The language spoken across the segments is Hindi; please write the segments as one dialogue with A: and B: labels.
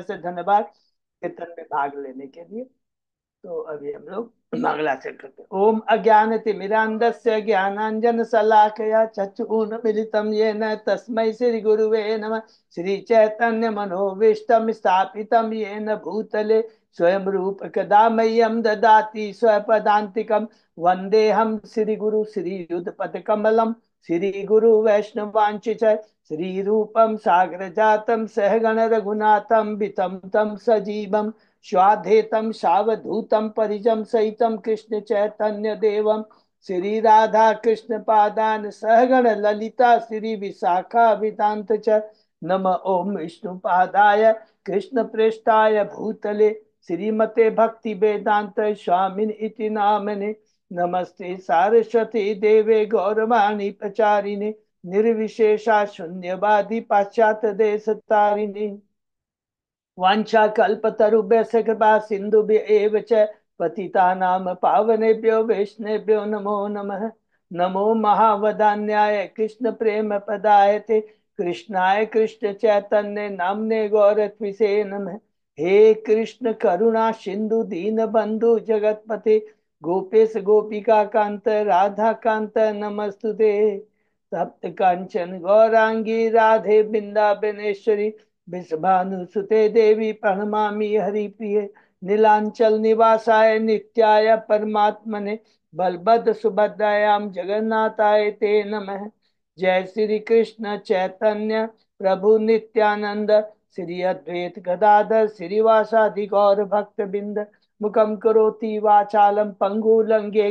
A: से धन्यवाद कीर्तन में भाग लेने के लिए। तो अभी हम लोग मंगलाचरण करते हैं। ओम अज्ञानतिमिरान्धस्य ज्ञानांजन शलाकया चक्षुरुन्मीलितं येन तस्मै श्री गुरुवे नमः। श्री चैतन्य मनोभीष्टं स्थापितं येन भूतले स्वयं रूप कदा मह्यं ददाति स्वपदान्तिकं। वन्देऽहं श्री गुरु श्रीयुतपदकमलं श्री गुरु वैष्णवांश्च श्री रूपं सागर जातं सहगण रघुनाथं वितं तं सजीवं स्वाधेतं सावधूतं परिजं सहितं कृष्ण चैतन्य देवं श्री राधा कृष्ण पादान सहगण ललिता श्री विशाखा विदांत च। नम ओम विष्णु पादाय कृष्ण प्रेष्ठाय भूतले श्रीमते भक्ति वेदांत स्वामिन इति नामने। नमस्ते सारस्वती देवे गौरवाणी प्रचारिणे निर्विशेषा शून्यवादी पाश्चात्य देश तारिणे। वाञ्छाकल्पतरुभ्यश्च कृपा सिन्धुभ्य च पतितानां पावनेभ्यो वैष्णवेभ्यो नमो नमः। नमो महावदान्याय कृष्ण प्रेम पदायते कृष्णाय कृष्ण चैतन्य नामने गौरत्विषे नमः। हे कृष्ण करुणा सिंधु दीन बंधु जगतपते गोपेश गोपिका कांत राधा कांत नमस्तुते। सप्त कांचन गौरांगी राधे वृंदावनेश्वरी वृषभानुसुते देवी प्रणमामि हरिप्रिये। नीलांचल निवासाय नित्याय परमात्मने बलभद्र सुभद्रायां जगन्नाथाय ते नमः। जय श्री कृष्ण चैतन्य प्रभु नित्यानंद श्री अद्वैत गदाधर श्रीवासादि गौर भक्त बिंद मुखम करोति वाचालम पंगु लंघे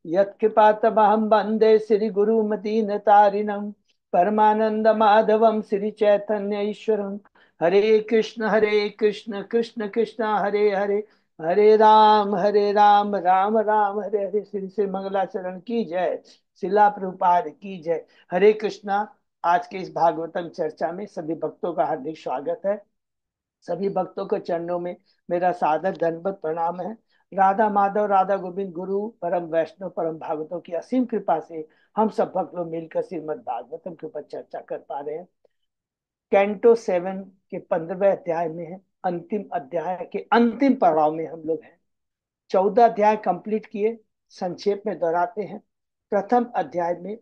A: यत्कृपातमहं वन्दे श्री गुरुमदीन तारिणं परमानंद माधवम श्री चैतन्य ईश्वरम। हरे कृष्ण कृष्ण कृष्ण हरे हरे हरे राम राम राम हरे हरे। श्री श्री मंगलाचरण की जय। शिला प्रभुपाद की जय। हरे कृष्णा। आज के इस भागवतम चर्चा में सभी भक्तों का हार्दिक स्वागत है। सभी भक्तों के चरणों में मेरा सादर दंडवत प्रणाम है। राधा माधव राधा गोविंद गुरु परम वैष्णव परम भागवतों की असीम कृपा से हम सब भक्त लोग मिलकर श्रीमद भागवतम के ऊपर चर्चा कर पा रहे हैं। कैंटो 7 के 15वें अध्याय में है। अंतिम अध्याय के अंतिम पड़ाव में हम लोग हैं। 14 अध्याय कंप्लीट किए। संक्षेप में दोहराते हैं। प्रथम अध्याय में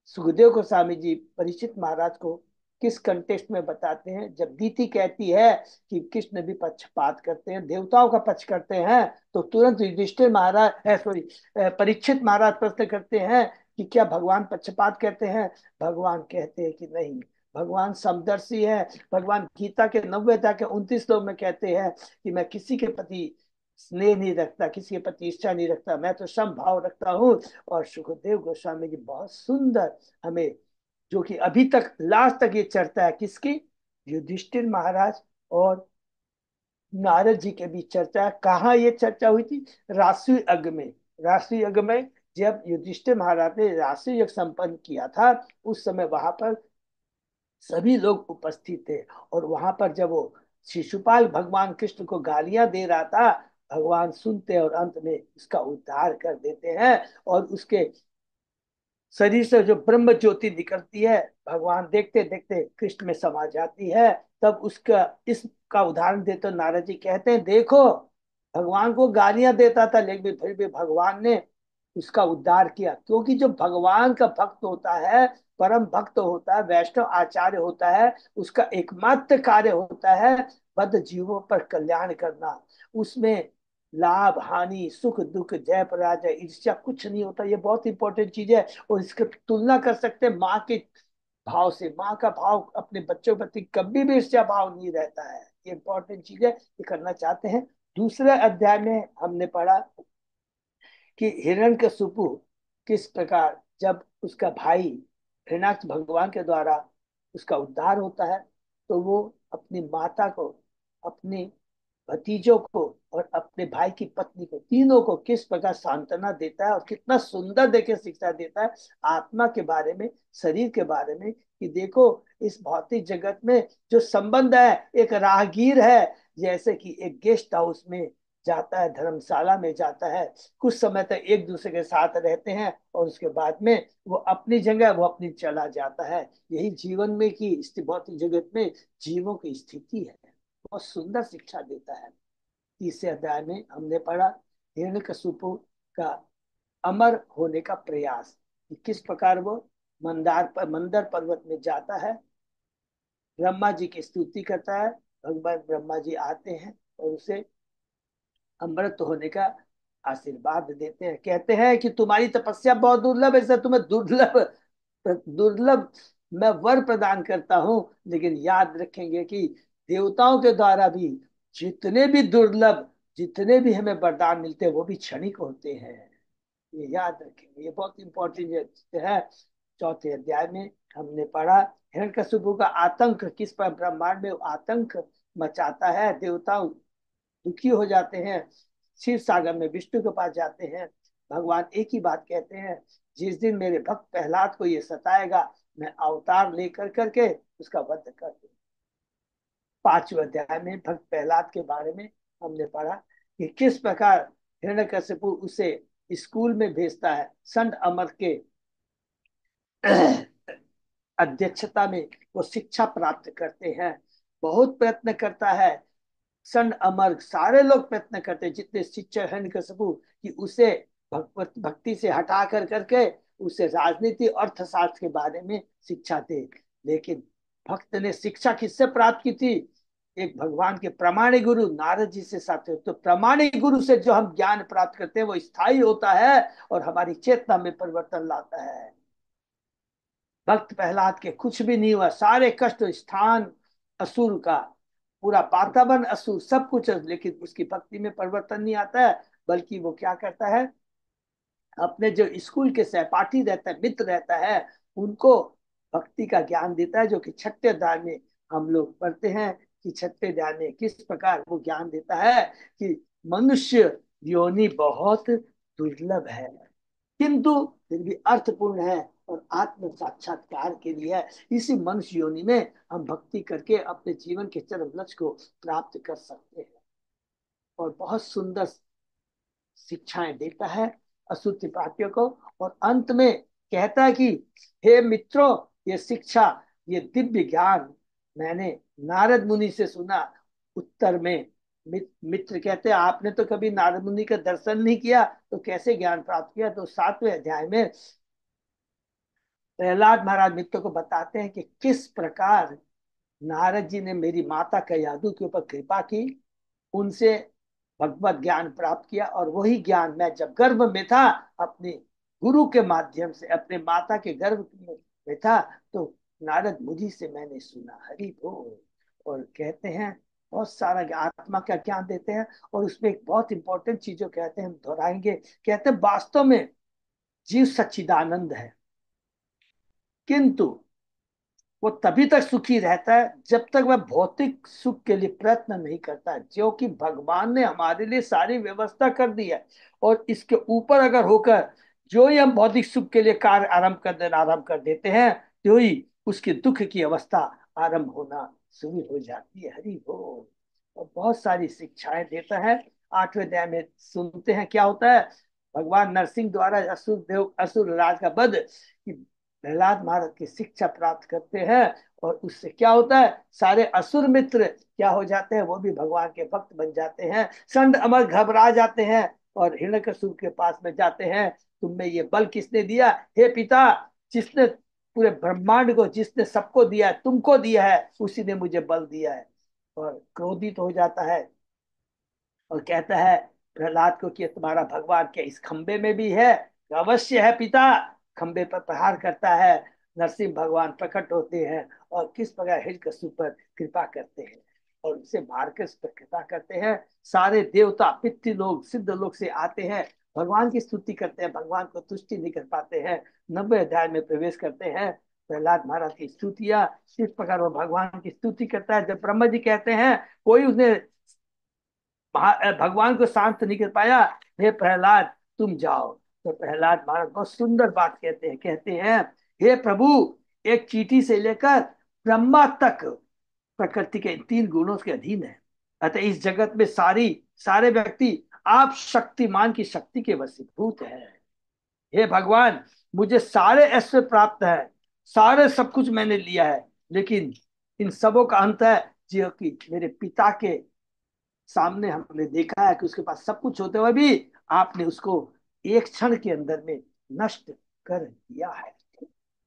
A: सुखदेव गोस्वामी जी परीक्षित महाराज को किस कंटेक्स्ट में बताते हैं। जब दीति कहती है कि कृष्ण भी पक्षपात करते हैं, देवताओं का पक्ष करते हैं, तो तुरंत युधिष्ठिर महाराज परीक्षित महाराज प्रश्न करते हैं कि क्या भगवान पक्षपात करते हैं। भगवान कहते हैं कि नहीं, भगवान समदर्शी है। भगवान गीता के 90 अध्याय के 29 श्लोक में कहते हैं कि मैं किसी के प्रति स्नेह नहीं रखता, किसी के प्रति इच्छा नहीं रखता, मैं तो समभाव रखता हूँ। और सुखदेव गोस्वामी जी बहुत सुंदर हमें, जो कि अभी तक लास्ट तक ये चर्चा है किसकी, युधिष्ठिर महाराज और नारद जी के बीच चर्चा है। कहाँ ये चर्चा हुई थी? राष्ट्रीय यज्ञ में। राष्ट्रीय यज्ञ में जब युधिष्ठिर महाराज ने राष्ट्रीय यज्ञ संपन्न किया था, उस समय वहां पर सभी लोग उपस्थित थे। और वहां पर जब वो शिशुपाल भगवान कृष्ण को गालियां दे रहा था, भगवान सुनते और अंत में उसका उद्धार कर देते हैं। और उसके शरीर से जो ब्रह्म ज्योति निकलती है, भगवान देखते देखते कृष्ण में समा जाती है। तब उसका इसका उदाहरण देते नारद जी कहते हैं, देखो भगवान को गालियां देता था लेकिन फिर भी भगवान ने उसका उद्धार किया। क्योंकि जो भगवान का भक्त होता है, परम भक्त होता है, वैष्णव आचार्य होता है, उसका एकमात्र कार्य होता है बद्ध जीवों पर कल्याण करना। उसमें लाभ हानि सुख दुख जय पराजय ईर्ष्या कुछ नहीं होता। ये बहुत इंपॉर्टेंट चीज है। और इसकी तुलना कर सकते हैं माँ के भाव से। माँ का भाव अपने बच्चों के प्रति कभी भी ईर्ष्या भाव नहीं रहता है। ये इंपॉर्टेंट चीज है, ये करना चाहते हैं। दूसरे अध्याय में हमने पढ़ा कि हिरण्यकशिपु किस प्रकार जब उसका भाई हिरण्याक्ष भगवान के द्वारा उसका उद्धार होता है, तो वो अपनी माता को, अपने भतीजों को और अपने भाई की पत्नी को, तीनों को किस प्रकार सांत्वना देता है और कितना सुंदर देके शिक्षा देता है आत्मा के बारे में, शरीर के बारे में। कि देखो इस भौतिक जगत में जो संबंध है, एक राहगीर है, जैसे कि एक गेस्ट हाउस में जाता है, धर्मशाला में जाता है, कुछ समय तक एक दूसरे के साथ रहते हैं और उसके बाद में वो अपनी जगह वो अपनी चला जाता है। यही जीवन में की भौतिक जगत में जीवों की स्थिति है। बहुत सुंदर शिक्षा देता है। तीसरे अध्याय में हमने पढ़ा हिरण्यकशिपु का अमर होने का प्रयास, कि किस प्रकार वो मंदर पर्वत में जाता है, ब्रह्मा जी की स्तुति करता है। भगवान ब्रह्मा जी आते हैं और उसे अमृत होने का आशीर्वाद देते हैं। कहते हैं कि तुम्हारी तपस्या बहुत दुर्लभ है, इसलिए तुम्हें दुर्लभ दुर्लभ मैं वर प्रदान करता हूं। लेकिन याद रखेंगे कि देवताओं के द्वारा भी जितने भी दुर्लभ, जितने भी हमें वरदान मिलते हैं वो भी क्षणिक होते हैं। ये याद रखेंगे, ये बहुत इंपॉर्टेंट है। चौथे अध्याय में हमने पढ़ा हिरण्यकशिपु का आतंक, किस पर ब्रह्मांड में आतंक मचाता है। देवता दुखी हो जाते हैं, क्षीर सागर में विष्णु के पास जाते हैं। भगवान एक ही बात कहते हैं, जिस दिन मेरे भक्त प्रहलाद को ये सताएगा, मैं अवतार लेकर करके उसका वध कर दूं। पांचवें अध्याय में भक्त प्रहलाद के बारे में हमने पढ़ा कि किस प्रकार हिरण्यकशिपु उसे स्कूल में भेजता है। संत अमर के अध्यक्षता में वो शिक्षा प्राप्त करते हैं। बहुत प्रयत्न करता है संत अमर, सारे लोग प्रयत्न करते हैं जितने शिक्षक हैं हिरण्यकशिपु, कि उसे भगवत भक्ति से हटा कर करके उसे राजनीति अर्थशास्त्र के बारे में शिक्षा दे। लेकिन भक्त ने शिक्षा किससे प्राप्त की थी? एक भगवान के प्रामाणिक गुरु नारद जी से साथ। तो प्रामाणिक गुरु से जो हम ज्ञान प्राप्त करते हैं वो स्थायी होता है और हमारी चेतना में परिवर्तन लाता है। भक्त प्रहलाद के कुछ भी नहीं हुआ, सारे कष्ट, स्थान असुर का, पूरा वातावरण असुर, सब कुछ, लेकिन उसकी भक्ति में परिवर्तन नहीं आता है। बल्कि वो क्या करता है, अपने जो स्कूल के सहपाठी रहता है, मित्र रहता है, उनको भक्ति का ज्ञान देता है। जो कि छठे अध्याय में हम लोग पढ़ते हैं कि छठे अध्याय में किस प्रकार वो ज्ञान देता है कि मनुष्य योनि बहुत दुर्लभ है, किंतु फिर भी अर्थपूर्ण है और आत्म साक्षात्कार के लिए है। इसी मनुष्य योनि में हम भक्ति करके अपने जीवन के चरम लक्ष्य को प्राप्त कर सकते हैं। और बहुत सुंदर शिक्षाएं देता है असुर त्रिपाठियों को। और अंत में कहता है कि हे मित्रों, ये शिक्षा, ये दिव्य ज्ञान मैंने नारद मुनि से सुना। उत्तर में मित्र कहते हैं, आपने तो कभी नारद मुनि का दर्शन नहीं किया, तो कैसे ज्ञान प्राप्त किया? तो सातवें अध्याय में प्रहलाद महाराज मित्र को बताते हैं कि किस प्रकार नारद जी ने मेरी माता कयाधु के ऊपर कृपा की, उनसे भगवत ज्ञान प्राप्त किया। और वही ज्ञान मैं जब गर्भ में था, अपने गुरु के माध्यम से, अपने माता के गर्भ में था, तो नारद मुझी से मैंने सुना। हरि बोल। और कहते हैं बहुत सारा आत्मा का ज्ञान देते हैं। और उसमें एक बहुत इंपॉर्टेंट चीज जो कहते हैं, हम दोहराएंगे, कहते हैं वास्तव में जीव सच्चिदानंद है, किंतु वो तभी तक सुखी रहता है जब तक वह भौतिक सुख के लिए प्रयत्न नहीं करता है। जो कि भगवान ने हमारे लिए सारी व्यवस्था कर दी है, और इसके ऊपर अगर होकर जो ही हम भौतिक सुख के लिए कार्य आरंभ कर देते हैं, तो ही उसके दुख की अवस्था आरंभ होना शुरू हो जाती है। हरि बोल। और बहुत सारी शिक्षाएं देता है। आठवें अध्याय में सुनते हैं क्या होता है। भगवान नरसिंह द्वारा असुर राज का वध, कि प्रहलाद महाराज की शिक्षा प्राप्त करते हैं। और उससे क्या होता है, सारे असुर मित्र क्या हो जाते हैं, वो भी भगवान के भक्त बन जाते हैं। संत अमर घबरा जाते हैं और हिरण्यकशिपु के पास में जाते हैं, तुम्हें ये बल किसने दिया? हे पिता, जिसने पूरे ब्रह्मांड को, जिसने सबको दिया है, तुमको दिया है, उसी ने मुझे बल दिया है। और क्रोधित हो जाता है और कहता है प्रहलाद को कि तुम्हारा भगवान क्या इस खंबे में भी है? अवश्य है पिता। खंबे पर प्रहार करता है, नरसिंह भगवान प्रकट होते हैं और किस प्रकार हिरण्यकशिपु पर कृपा करते हैं और उसे मारकर उस पर कृपा करते हैं। सारे देवता, पितृ लोग, सिद्ध लोग से आते हैं, भगवान की स्तुति करते हैं, भगवान को तुष्टि नहीं कर पाते हैं। 90 अध्याय में प्रवेश करते हैं प्रहलाद महाराज की स्तुतियां। इस प्रकार वो भगवान की स्तुति करता है। जब ब्रह्मा जी कहते हैं, कोई उसने भगवान को शांत नहीं कर पाया, हे प्रहलाद तुम जाओ। तो प्रहलाद महाराज बहुत सुंदर बात कहते हैं, हे प्रभु, एक चींटी से लेकर ब्रह्मा तक प्रकृति के इन 3 गुणों के अधीन है। अतः इस जगत में सारे व्यक्ति आप शक्तिमान की शक्ति के वशीभूत है। हे भगवान, मुझे सारे ऐश्वर्य प्राप्त है, सारे सब कुछ मैंने लिया है, लेकिन इन सबों का अंत है। जो कि मेरे पिता के सामने हमने देखा है कि उसके पास सब कुछ होते हुए भी आपने उसको एक क्षण के अंदर में नष्ट कर दिया है।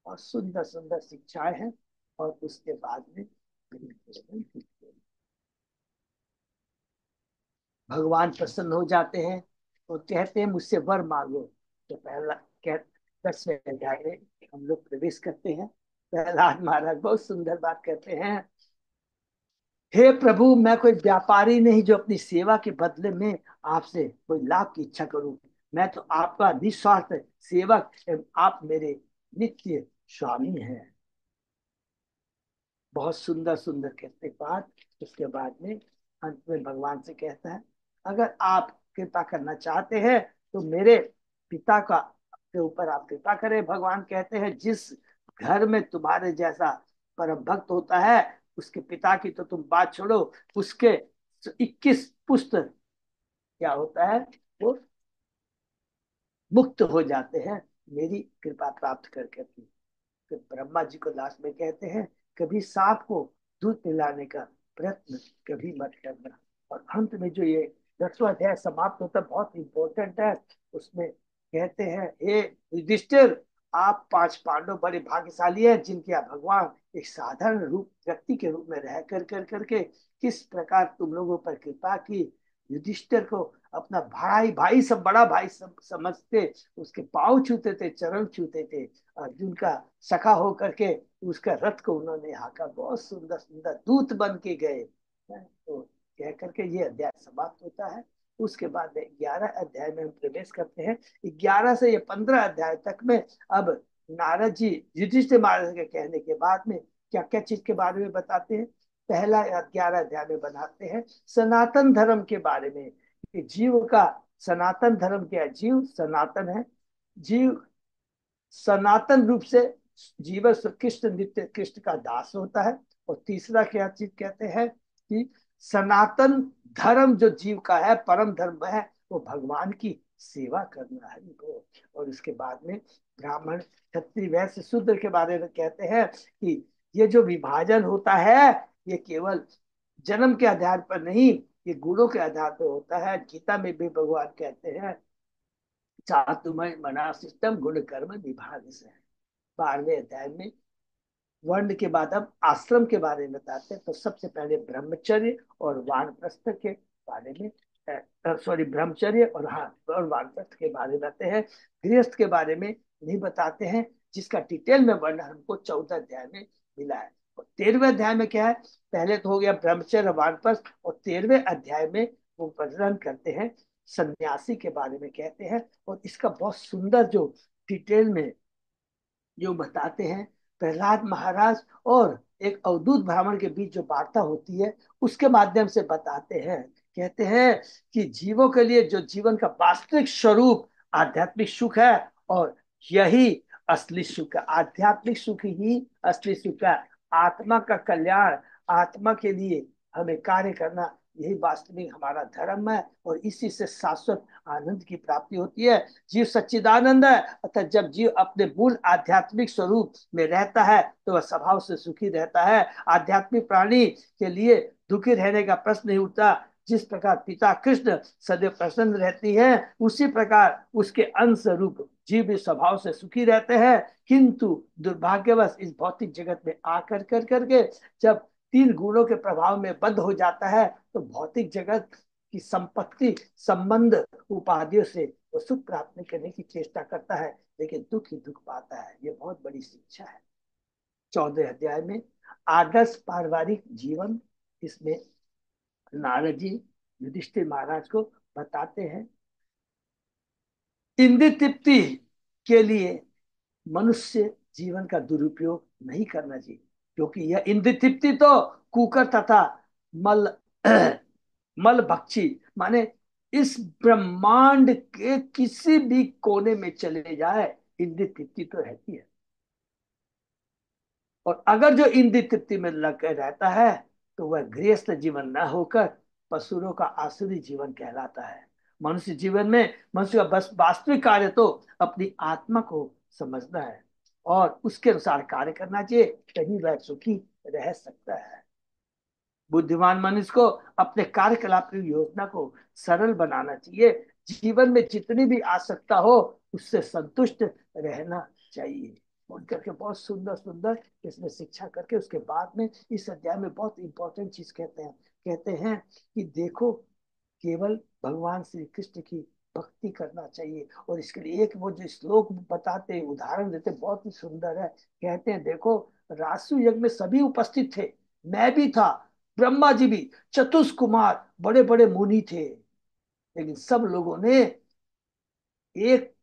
A: और सुंदर सुंदर शिक्षाएं हैं। और उसके बाद में भगवान प्रसन्न हो जाते हैं और कहते हैं मुझसे वर मांगो। तो पहला कह 10वें अध्याय में हम लोग प्रवेश करते हैं। प्रहलाद महाराज बहुत सुंदर बात कहते हैं, हे प्रभु, मैं कोई व्यापारी नहीं जो अपनी सेवा के बदले में आपसे कोई लाभ की इच्छा करूं। मैं तो आपका निस्वार्थ सेवक एवं आप मेरे नित्य स्वामी हैं। बहुत सुंदर सुंदर कहते बात। उसके बाद में अंत में भगवान से कहता है, अगर आप कृपा करना चाहते हैं तो मेरे पिता का के ऊपर आप कृपा करें। भगवान कहते हैं, जिस घर में तुम्हारे जैसा परम भक्त होता है उसके पिता की तो तुम बात छोड़ो, उसके 21 पुस्त क्या होता है, वो मुक्त हो जाते हैं मेरी कृपा प्राप्त कर करके। तो ब्रह्मा जी को लास्ट में कहते हैं, कभी सांप को दूध पिलाने का प्रयत्न कभी मत करना। और अंत में जो ये 10वां अध्याय समाप्त होता है बहुत इंपॉर्टेंट है। उसमें कहते हैं, हे युधिष्ठिर, आप 5 पांडव बड़े भाग्यशाली हैं जिनके यहाँ भगवान एक साधारण रूप व्यक्ति के रूप में रह करके किस प्रकार तुम लोगों पर कृपा की। युधिष्ठिर को अपना भाई भाई सब बड़ा भाई सब समझते, उसके पाँव छूते थे, चरण छूते थे। अर्जुन का सखा होकर के उसका रथ को उन्होंने हाका, बहुत सुंदर सुंदर दूत बन के गए। तो कह करके ये अध्याय समाप्त होता है। उसके बाद 11 अध्याय में हम प्रवेश करते हैं। 11 से ये 15 अध्याय तक में अब नारद जी युधिष्ठिर महाराज के कहने के बाद में क्या क्या चीज के बारे में बताते हैं। पहला 11 अध्याय में बनाते हैं सनातन धर्म के बारे में कि जीव का सनातन धर्म क्या है। जीव सनातन है, जीव सनातन रूप से जीवन कृष्ण नित्य कृष्ण का दास होता है। और तीसरा क्या चीज कहते हैं कि सनातन धर्म जो जीव का है, परम धर्म है, वो भगवान की सेवा करना है इनको। और उसके बाद में ब्राह्मण क्षत्रिय वैश्य शूद्र के बारे में कहते हैं कि ये जो विभाजन होता है ये केवल जन्म के आधार पर नहीं, ये गुणों के आधार पर होता है। गीता में भी भगवान कहते हैं, चातुर्मय मना सिस्टम गुण कर्म विभाग से। 12वें अध्याय में वर्ण के बाद अब आश्रम के बारे में बताते हैं। तो सबसे पहले ब्रह्मचर्य और वानप्रस्थ के बारे में, सॉरी, ब्रह्मचर्य और हाँ और वानप्रस्थ के बारे में बताते हैं। गृहस्थ के बारे में नहीं बताते हैं, जिसका डिटेल में वर्णन हमको 14 अध्याय में मिला है। और 13वें अध्याय में क्या है, पहले तो हो गया ब्रह्मचर्य वानप्रस्थ, और 13वें अध्याय में वो वर्णन करते हैं सन्यासी के बारे में कहते हैं। और इसका बहुत सुंदर जो डिटेल में जो बताते हैं, प्रहलाद महाराज और एक अवधूत ब्राह्मण के बीच जो वार्ता होती है उसके माध्यम से बताते हैं। कहते हैं कि जीवों के लिए जो जीवन का वास्तविक स्वरूप आध्यात्मिक सुख है, और यही असली सुख है। आध्यात्मिक सुख ही असली सुख है। आत्मा का कल्याण, आत्मा के लिए हमें कार्य करना, यही वास्तविक हमारा धर्म है। और इसी से शाश्वत आनंद की प्राप्ति होती है। जीव सच्चिदानंद है, अर्थात जब जीव अपने मूल आध्यात्मिक स्वरूप में रहता है तो वह स्वभाव से सुखी रहता है। आध्यात्मिक प्राणी के लिए दुखी रहने का प्रश्न नहीं उठता। जिस प्रकार पिता कृष्ण सदैव प्रसन्न रहती है, उसी प्रकार उसके अंश रूप जीव भी स्वभाव से सुखी रहते हैं। किंतु दुर्भाग्यवश इस भौतिक जगत में आकर कर करके जब 3 गुणों के प्रभाव में बद्ध हो जाता है तो भौतिक जगत की संपत्ति संबंध उपाधियों से वो सुख प्राप्त करने की चेष्टा करता है, लेकिन दुख ही दुख पाता है। ये बहुत बड़ी शिक्षा है। 14 अध्याय में आदर्श पारिवारिक जीवन, इसमें नारद जी युधिष्ठिर महाराज को बताते हैं। इंद्रिय तृप्ति के लिए मनुष्य जीवन का दुरुपयोग नहीं करना चाहिए, क्योंकि यह इंद्रिय तृप्ति तो कुकर तथा मल मल भक्षी, माने इस ब्रह्मांड के किसी भी कोने में चले जाए इंद्रिय तृप्ति तो रहती है। और अगर जो इंद्रिय तृप्ति में लग रहता है तो वह गृहस्थ जीवन न होकर पशुओं का आसुरी जीवन कहलाता है। मनुष्य जीवन में मनुष्य का बस वास्तविक कार्य तो अपनी आत्मा को समझना है और उसके अनुसार कार्य करना चाहिए, तभी वह सुखी रह सकता है। बुद्धिमान मनुष्य को अपने कार्यकलाप की योजना को सरल बनाना चाहिए। जीवन में जितनी भी आसक्ता हो उससे संतुष्ट रहना चाहिए। बोल करके बहुत सुंदर सुंदर इसमें शिक्षा करके उसके बाद में इस अध्याय में बहुत इंपॉर्टेंट चीज कहते हैं कि देखो, केवल भगवान श्री कृष्ण की भक्ति करना चाहिए। और इसके लिए एक वो जो श्लोक बताते उदाहरण देते बहुत ही सुंदर है। कहते हैं देखो, रासु यज्ञ में सभी उपस्थित थे, मैं भी था, ब्रह्मा जी भी, चतुष कुमार, बड़े बड़े मुनि थे, लेकिन सब लोगों ने एक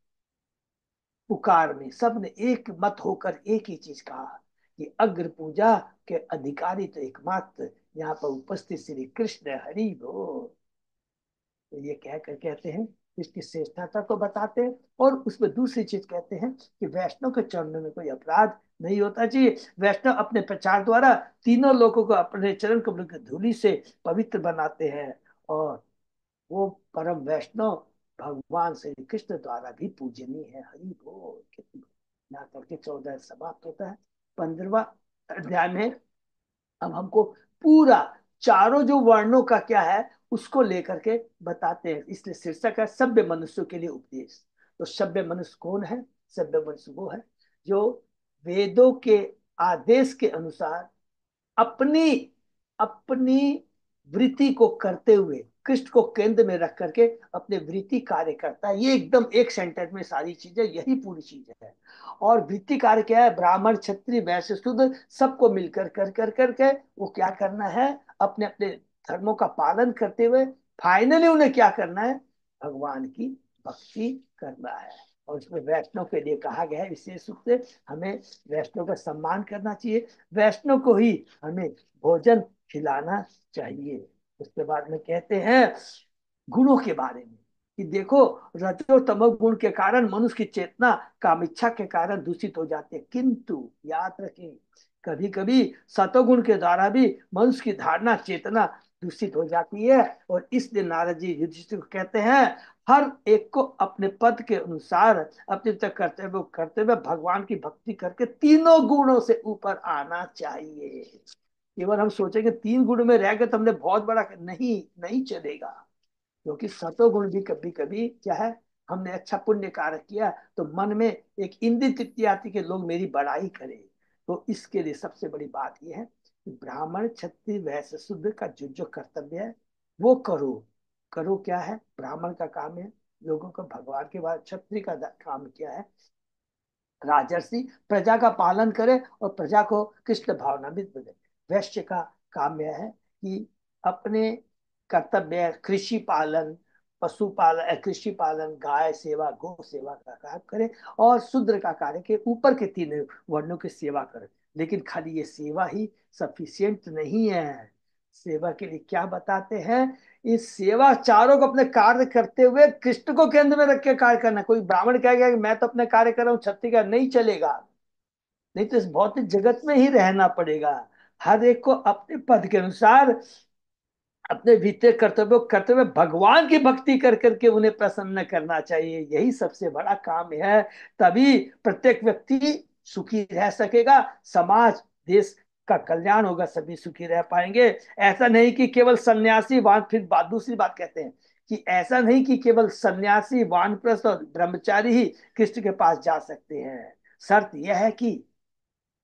A: पुकार में सबने एक मत होकर एक ही चीज कहा कि अग्र पूजा के अधिकारी तो एकमात्र यहाँ पर उपस्थित श्री कृष्ण हरि बोल। तो ये कहकर कहते हैं, इसकी श्रेष्ठता को बताते हैं। और उसमें दूसरी चीज कहते हैं कि वैष्णव के चरणों में कोई अपराध नहीं होता चाहिए। वैष्णव अपने प्रचार द्वारा तीनों लोगों को अपने चरण कमल की धूलि से पवित्र बनाते हैं। और वो परम वैष्णव भगवान श्री कृष्ण द्वारा भी पूजनीय है। हरि बोल। यहाँ करके 14 समाप्त होता है। 15वां अध्याय में अब हमको पूरा चारों जो वर्णों का क्या है उसको लेकर के बताते हैं। इसलिए शीर्षक है सभ्य मनुष्यों के लिए उपदेश। तो सभ्य मनुष्य कौन है? सभ्य मनुष्य वो है जो वेदों के आदेश के अनुसार अपनी अपनी वृत्ति को करते हुए कृष्ण को केंद्र में रख करके अपने वृत्ति कार्य करता है। ये एकदम एक सेंटेंस में सारी चीजें, यही पूरी चीज है। और वृत्ति कार्य क्या है? ब्राह्मण क्षत्रिय वैश्य शूद्र सबको मिलकर कर कर करके वो क्या करना है? अपने अपने धर्मों का पालन करते हुए फाइनली उन्हें क्या करना है? भगवान की भक्ति करना है। और इसमें वैष्णव के लिए कहा गया है विशेष रूप से हमें वैष्णव का सम्मान करना चाहिए, वैष्णव को ही हमें भोजन खिलाना चाहिए। उसके बाद में कहते हैं गुणों के बारे में कि देखो, रजो तमो गुण के कारण मनुष्य की चेतना कामिच्छा के कारण दूषित हो जाती है, किंतु याद रखें कभी कभी सतोगुण के द्वारा भी मनुष्य की धारणा चेतना दूषित हो जाती है। और इसलिए नारद जी युधिष्ठिर को कहते हैं हर एक को अपने पद के अनुसार अपने तक करते हुए भगवान की भक्ति करके तीनों गुणों से ऊपर आना चाहिए। केवल हम सोचेंगे तीन गुण में रह गए तो हमने बहुत बड़ा, नहीं नहीं चलेगा। क्योंकि सतोगुण भी कभी कभी क्या है, हमने अच्छा पुण्य कार्य किया तो मन में एक इंद्रिय तृप्ति आती कि लोग मेरी बड़ाई करें। तो इसके लिए सबसे बड़ी बात यह है कि ब्राह्मण क्षत्रिय वैश्य शूद्र का जो जो कर्तव्य है वो करो। करो क्या है? ब्राह्मण का काम है लोगों को भगवान के बाद, क्षत्रिय का काम क्या है? राजर्षि प्रजा का पालन करे और प्रजा को कृष्ण भावनान्वित बने। वैश्य का काम यह है कि अपने कर्तव्य कृषि पालन, पशुपालन, कृषि पालन, गाय सेवा, गौ सेवा का कार्य करे। और शूद्र का कार्य के ऊपर के तीन वर्णों की सेवा करे। लेकिन खाली ये सेवा ही सफिशियंट नहीं है। सेवा के लिए क्या बताते हैं? इस सेवा चारों को अपने कार्य करते हुए कृष्ण को केंद्र में रख के कार्य करना। कोई ब्राह्मण कहेगा कि मैं तो अपने कार्य कर रहा हूँ, क्षत्रिय का नहीं चलेगा। नहीं तो इस भौतिक जगत में ही रहना पड़ेगा। हर एक को अपने पद के अनुसार अपने भीतर कर्तव्य करते हुए भगवान की भक्ति कर करके उन्हें प्रसन्न करना चाहिए। यही सबसे बड़ा काम है। तभी प्रत्येक व्यक्ति सुखी रह सकेगा, समाज देश का कल्याण होगा, सभी सुखी रह पाएंगे। ऐसा नहीं कि केवल सन्यासी वान, फिर दूसरी बात कहते हैं कि ऐसा नहीं कि केवल सन्यासी वानप्रस्थ और ब्रह्मचारी ही कृष्ण के पास जा सकते हैं। शर्त यह है कि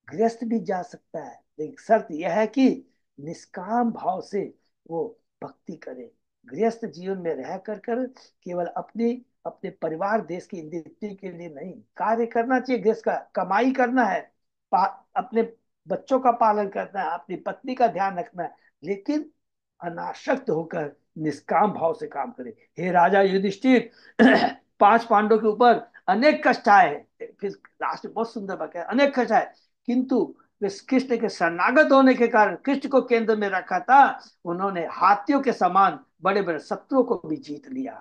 A: गृहस्थ भी जा सकता है, लेकिन शर्त यह है कि निष्काम भाव से वो भक्ति करे। गृहस्थ जीवन में रह कर कर केवल अपनी अपने परिवार देश की उन्नति के लिए नहीं कार्य करना चाहिए। गृहस्थ का कमाई करना है, अपने बच्चों का पालन करना है, अपनी पत्नी का ध्यान रखना है, लेकिन अनासक्त होकर निष्काम भाव से काम करे। हे राजा युधिष्ठिर, पांच पांडवों के ऊपर अनेक कष्ट आए, फिर लास्ट में बहुत सुंदर वाक्य है, अनेक कष्ट आए, किंतु वे कृष्ण के शरणागत होने के कारण कृष्ण को केंद्र में रखा था। उन्होंने हाथियों के समान बड़े बड़े शत्रुओं को भी जीत लिया।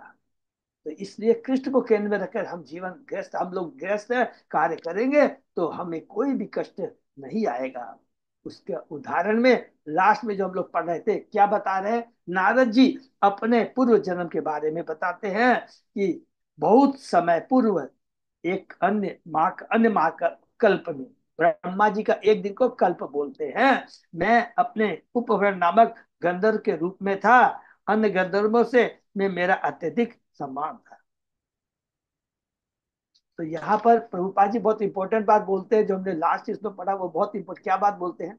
A: तो इसलिए कृष्ण को केंद्र में रखकर हम जीवन गृहस्थ, हम लोग गृहस्थ कार्य करेंगे तो हमें कोई भी कष्ट नहीं आएगा। उसके उदाहरण में लास्ट में जो हम लोग पढ़ रहे थे क्या बता रहे हैं? नारद जी अपने पूर्व जन्म के बारे में बताते हैं कि बहुत समय पूर्व एक अन्य माँ कल्प में ब्रह्मा जी का एक दिन को कल्प बोलते हैं। मैं अपने उपवर नामक गंधर्व के रूप में था, अन्य गंधर्वों से मैं मेरा अत्यधिक सम्मान था। तो यहाँ पर प्रभुपाद जी बहुत इंपॉर्टेंट बात बोलते हैं, जो हमने लास्ट इसमें पढ़ा वो बहुत इंपॉर्टेंट। क्या बात बोलते हैं?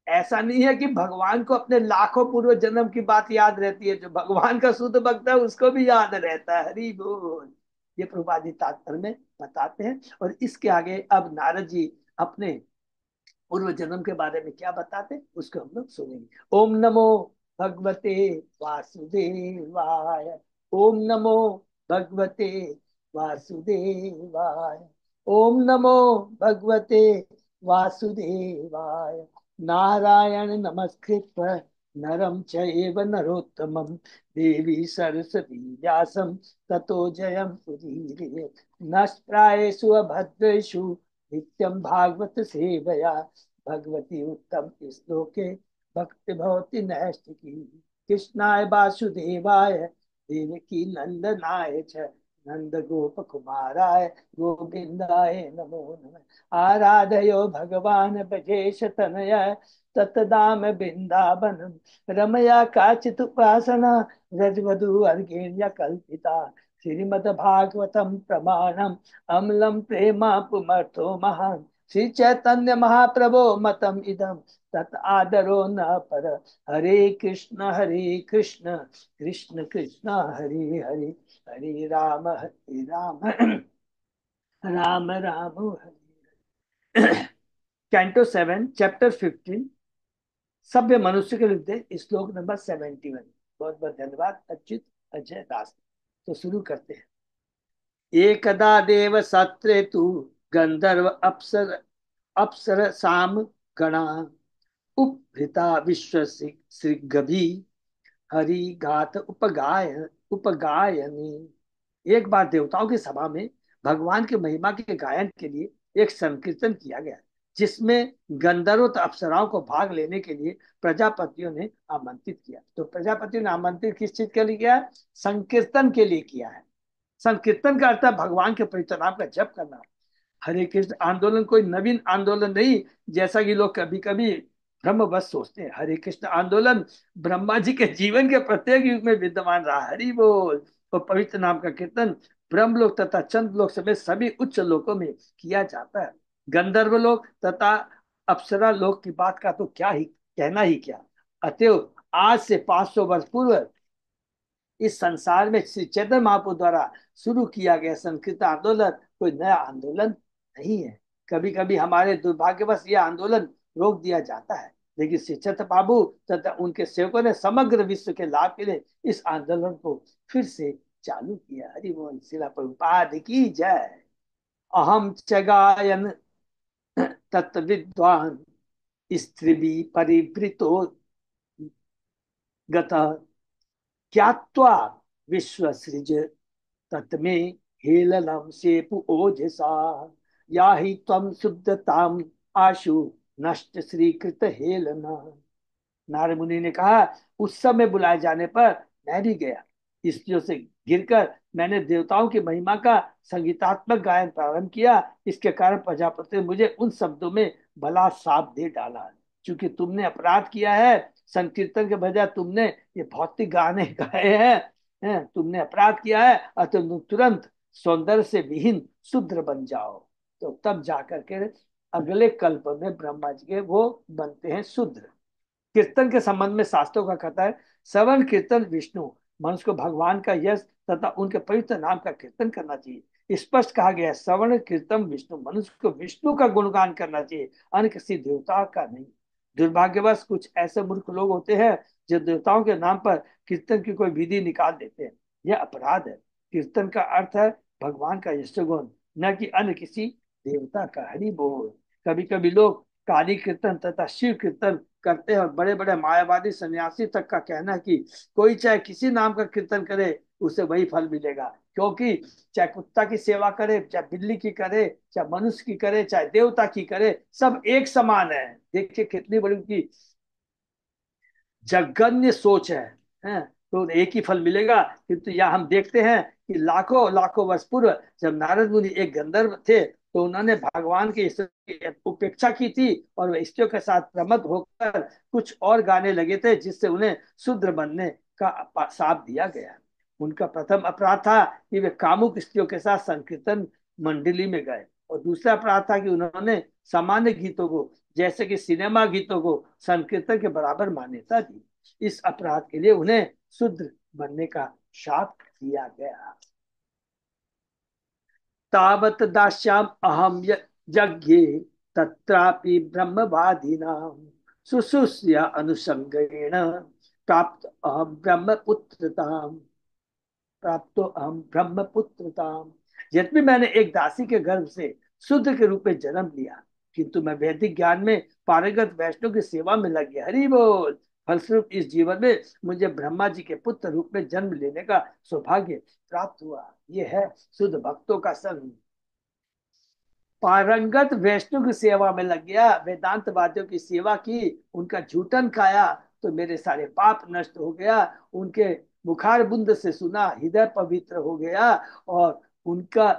A: ऐसा नहीं है कि भगवान को अपने लाखों पूर्व जन्म की बात याद रहती है, जो भगवान का शुद्ध भक्त है उसको भी याद रहता है। हरि बोल। ये प्रभुपाद जी तात्पर्य में बताते हैं। और इसके आगे अब नारद जी अपने पूर्व जन्म के बारे में क्या बताते हैं उसको हम लोग सुनेंगे। ओम नमो भगवते वासुदेवाय। ओम नमो भगवते वासुदेवाय। ओम नमो भगवते वासुदेवाय। नारायण नमस्कृत्य नरं चैव नरोत्तमं देवी सरस्वती व्यासं ततो जयं उदीरयेत्। नष्प्रायेषु अभद्रेषु नित्यं भागवत सेवया भगवती उत्तम श्लोके भक्ति भवती नैष्ठिकी। कृष्णाय वासुदेवाय देवकी नंदनाय च नंद गोप कुमाराय गोविंदाय नमो नमः। आराधयो भगवान ब्रजेश तनय ततदाम बिंदावनम रमया काचित उपासना रजवधु अर्गेण्य कल्पिता। श्रीमद्भागवतम प्रमाणम अम्लम प्रेमा पुमर्थो महान। श्री चैतन्य महाप्रभो मतम इदम तत् आदरो न पर। हरे कृष्ण कृष्ण कृष्ण हरे हरे हरे राम राम राम हरे। कैंटो 7 चैप्टर 15 सभ्य मनुष्य के लिए श्लोक नंबर 71। बहुत बहुत धन्यवाद अच्युत अजय दास। तो शुरू करते हैं। एकदा देव सत्रे तु गंधर्व अप्सर साम गणा उपहृता विश्व श्रृगभी हरि गाथ उपगायनी। एक बार देवताओं की सभा में भगवान की महिमा के गायन के लिए एक संकीर्तन किया गया, जिसमें गंधर्व तो अप्सराओं को भाग लेने के लिए प्रजापतियों ने आमंत्रित किया। तो प्रजापतियों ने आमंत्रित किस चीज के लिए किया है? संकीर्तन के लिए किया है। संकीर्तन का अर्थ है भगवान के पवित्र नाम का जप करना। हरे कृष्ण आंदोलन कोई नवीन आंदोलन नहीं, जैसा कि लोग कभी कभी ब्रह्मवश सोचते हैं। हरे कृष्ण आंदोलन ब्रह्मा जी के जीवन के प्रत्येक युग में विद्यमान रहा। हरि बोल। और पवित्र नाम का कीर्तन ब्रह्मलोक तथा चंद्रलोक समेत सभी उच्च लोकों में किया जाता है। गंधर्व लोक तथा अप्सरा लोक की बात का तो क्या ही कहना ही क्या। अतएव आज से 500 वर्ष पूर्व इस संसार में श्री चैतन्य महाप्रभु द्वारा शुरू किया गया संस्कृत आंदोलन कोई नया आंदोलन नहीं है। कभी कभी हमारे दुर्भाग्यवश यह आंदोलन रोक दिया जाता है, लेकिन श्री चैतन्य बाबू तथा उनके सेवकों ने समग्र विश्व के लाभ के लिए इस आंदोलन को फिर से चालू किया। हरि बोल। शिला प्रभुपाद की जय। अहम च गायन तत्विद्वान स्त्री परिवृतो गतः ज्ञात्वा विश्वसृज तत्मे हेलनम सेपु ओजसा। या ही त्वं शुद्धताम आशु नष्ट श्रीकृत हेलना। नारद मुनि ने कहा, उत्सव में बुलाए जाने पर मैं भी गया। स्त्रियों से गिरकर मैंने देवताओं की महिमा का संगीतात्मक गायन प्रारंभ किया। इसके कारण प्रजापति ने मुझे उन शब्दों में भला साप दे डाला। क्योंकि तुमने अपराध किया है, संकीर्तन के बजाय तुमने ये भौतिक गाने गाए हैं, तुमने अपराध किया है, और तुम तुरंत सौंदर्य से विहीन शूद्र बन जाओ। तो तब जाकर के अगले कल्प में ब्रह्मा जी के वो बनते हैं शूद्र। कीर्तन के संबंध में शास्त्रों का कहता है, श्रवण कीर्तन विष्णु। मनुष्य को भगवान का यश तथा उनके पवित्र नाम का कीर्तन करना चाहिए। स्पष्ट कहा गया है, श्रवण कीर्तन विष्णु। मनुष्य को विष्णु का गुणगान करना चाहिए, अन्य किसी देवता का नहीं। दुर्भाग्यवश कुछ ऐसे मूर्ख लोग होते हैं जो देवताओं के नाम पर कीर्तन की कोई विधि निकाल देते हैं। यह अपराध है। कीर्तन का अर्थ है भगवान का यश गुण, न कि अन्य किसी देवता का। हरि बोल। कभी कभी लोग काली कीर्तन तथा शिव कीर्तन करते हैं, और बड़े बड़े मायावादी सन्यासी तक का कहना है कि कोई चाहे किसी नाम का कीर्तन करे उसे वही फल मिलेगा। क्योंकि चाहे कुत्ता की सेवा करे, चाहे बिल्ली की करे, चाहे मनुष्य की करे, चाहे देवता की करे, सब एक समान है। देखिए कितनी बड़ी उनकी जघन्य सोच है। तो एक ही फल मिलेगा। किंतु यहाँ हम देखते हैं कि लाखों लाखों वर्ष पूर्व जब नारद मुनि एक गंधर्व थे, तो उन्होंने भगवान की उपेक्षा की थी और वे स्त्रियों के साथ प्रमत्त होकर कुछ और गाने लगे थे, जिससे उन्हें शूद्र बनने का शाप दिया गया। उनका प्रथम अपराध था कि वे कामुक स्त्रियों के साथ संकीर्तन मंडली में गए, और दूसरा अपराध था कि उन्होंने सामान्य गीतों को, जैसे कि सिनेमा गीतों को, संकीर्तन के बराबर मान्यता दी। इस अपराध के लिए उन्हें शूद्र बनने का शाप दिया गया। तावत दास्याम अहम यज्ञे तत्रापि ब्रह्मवादिनां शुश्रूष्य अनुसंगेन प्राप्त अहम ब्रह्मपुत्रताम प्राप्तो अहम ब्रह्मपुत्रताम। यद्यपि मैंने एक दासी के गर्भ से शुद्ध के रूप में जन्म लिया, किंतु मैं वैदिक ज्ञान में पारंगत वैष्णव की सेवा में लग गया। हरि बोल। फलस्वरूप इस जीवन में मुझे ब्रह्मा जी के पुत्र रूप में जन्म लेने का सौभाग्य प्राप्त हुआ। यह है शुद्ध भक्तों का संग। पारंगत वैष्णव की सेवा में लग गया, वेदांत वादियों की सेवा की, उनका झूठन खाया, तो मेरे सारे पाप नष्ट हो गया। उनके मुखार बुंद से सुना, हृदय पवित्र हो गया, और उनका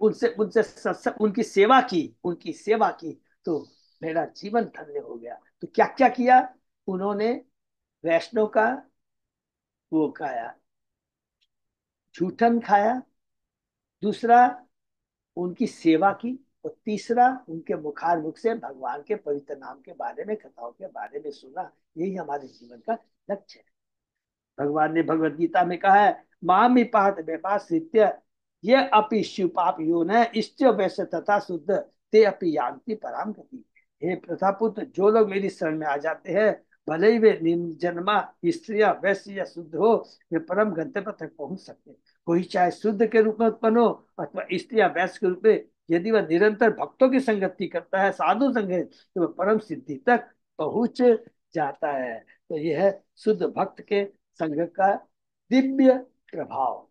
A: उनसे उनसे उनकी सेवा की, तो मेरा जीवन धन्य हो गया। तो क्या क्या किया उन्होंने? वैष्णव का वो खाया, झूठन खाया, दूसरा उनकी सेवा की, और तीसरा उनके मुखार मुख से भगवान के पवित्र नाम के बारे में, कथाओं के बारे में सुना। यही हमारे जीवन का लक्ष्य है। भगवान ने भगवत गीता में कहा है, मामी पात व्यपाश्रित्य ये अपि शिव पाप यो न इष्ट वैश्य तथा शुद्ध ते अपि यान्ति पराम गति। हे प्रथापुत्र, जो लोग मेरी शरण में आ जाते हैं, भले ही वे निर्जन्मा स्त्रियां वैश्य या शुद्ध हो, वे परम गंतव्य तक पहुंच सकते हैं। कोई चाहे शुद्ध के रूप में उत्पन्न हो अथवा स्त्री या वैश्य के रूप में, यदि वह निरंतर भक्तों की संगति करता है, साधु संगत, तो वह परम सिद्धि तक पहुंच जाता है। तो यह है शुद्ध भक्त के संघ का दिव्य प्रभाव।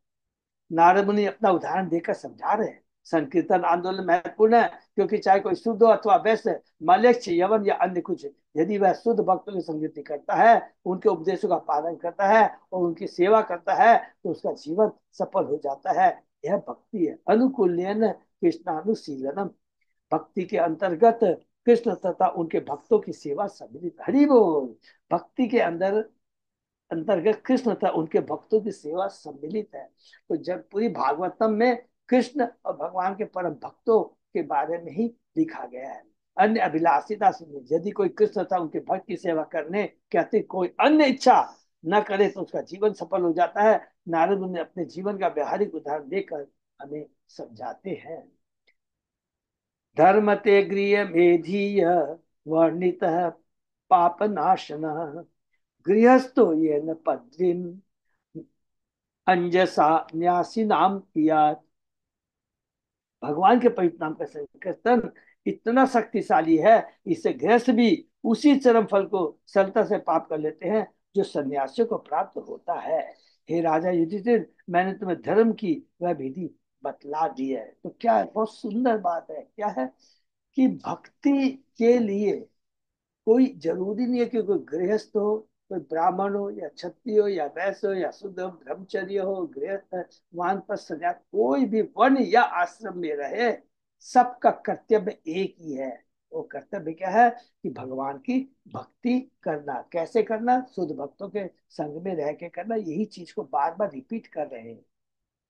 A: नारद मुनि अपना उदाहरण देकर समझा रहे हैं। संकीर्तन आंदोलन महत्वपूर्ण है, क्योंकि चाहे कोई शुद्ध हो अथवा वैश्य, मलेच्छ, यवन या अन्य कुछ, यदि वह शुद्ध भक्तों की संगति करता है, उनके उपदेशों का पालन करता है और उनकी सेवा करता है, तो उसका जीवन सफल हो जाता है। यह भक्ति है। अनुकूल्यन कृष्णानुशीलनम। भक्ति के अंतर्गत कृष्ण तथा उनके भक्तों की सेवा सम्मिलित। हरि बोल। भक्ति के अंदर अंतर्गत कृष्ण तथा उनके भक्तों की सेवा सम्मिलित है। तो जब पूरी भागवतम में कृष्ण और भगवान के परम भक्तों के बारे में ही लिखा गया है। अन्य अभिलाषिता सुनिए, यदि कोई कृष्ण तथा उनके भक्त की सेवा करने के अतिरिक्त कोई अन्य इच्छा न करे, तो उसका जीवन सफल हो जाता है। नारद मुनि अपने जीवन का व्यवहारिक उदाहरण देकर हमें समझाते हैं। धर्म ते गृह मेधीय वर्णित पाप नाशन गृहस्थो ये न पद्मिन अंजसा न्यासी नाम किया। भगवान के पवित्र नाम का संकीर्तन इतना शक्तिशाली है, इससे गृहस्थ भी उसी चरम फल को सरलता से प्राप्त कर लेते हैं जो सन्यासियों को प्राप्त होता है। हे राजा युधिष्ठिर, मैंने तुम्हें धर्म की वह विधि बतला दी है। तो क्या है? बहुत सुंदर बात है। क्या है कि भक्ति के लिए कोई जरूरी नहीं है कि कोई गृहस्थ हो, कोई ब्राह्मण हो या क्षत्रिय हो या वैश्य हो या शुद्ध हो, ब्रह्मचर्य हो, गृहस्थ, वानप्रस्थ, सन्यास, कोई भी वर्ण या आश्रम में रहे, सबका कर्तव्य एक ही है। वो कर्तव्य क्या है कि भगवान की भक्ति करना। कैसे करना? शुद्ध भक्तों के संग में रह के करना। यही चीज को बार बार रिपीट कर रहे हैं।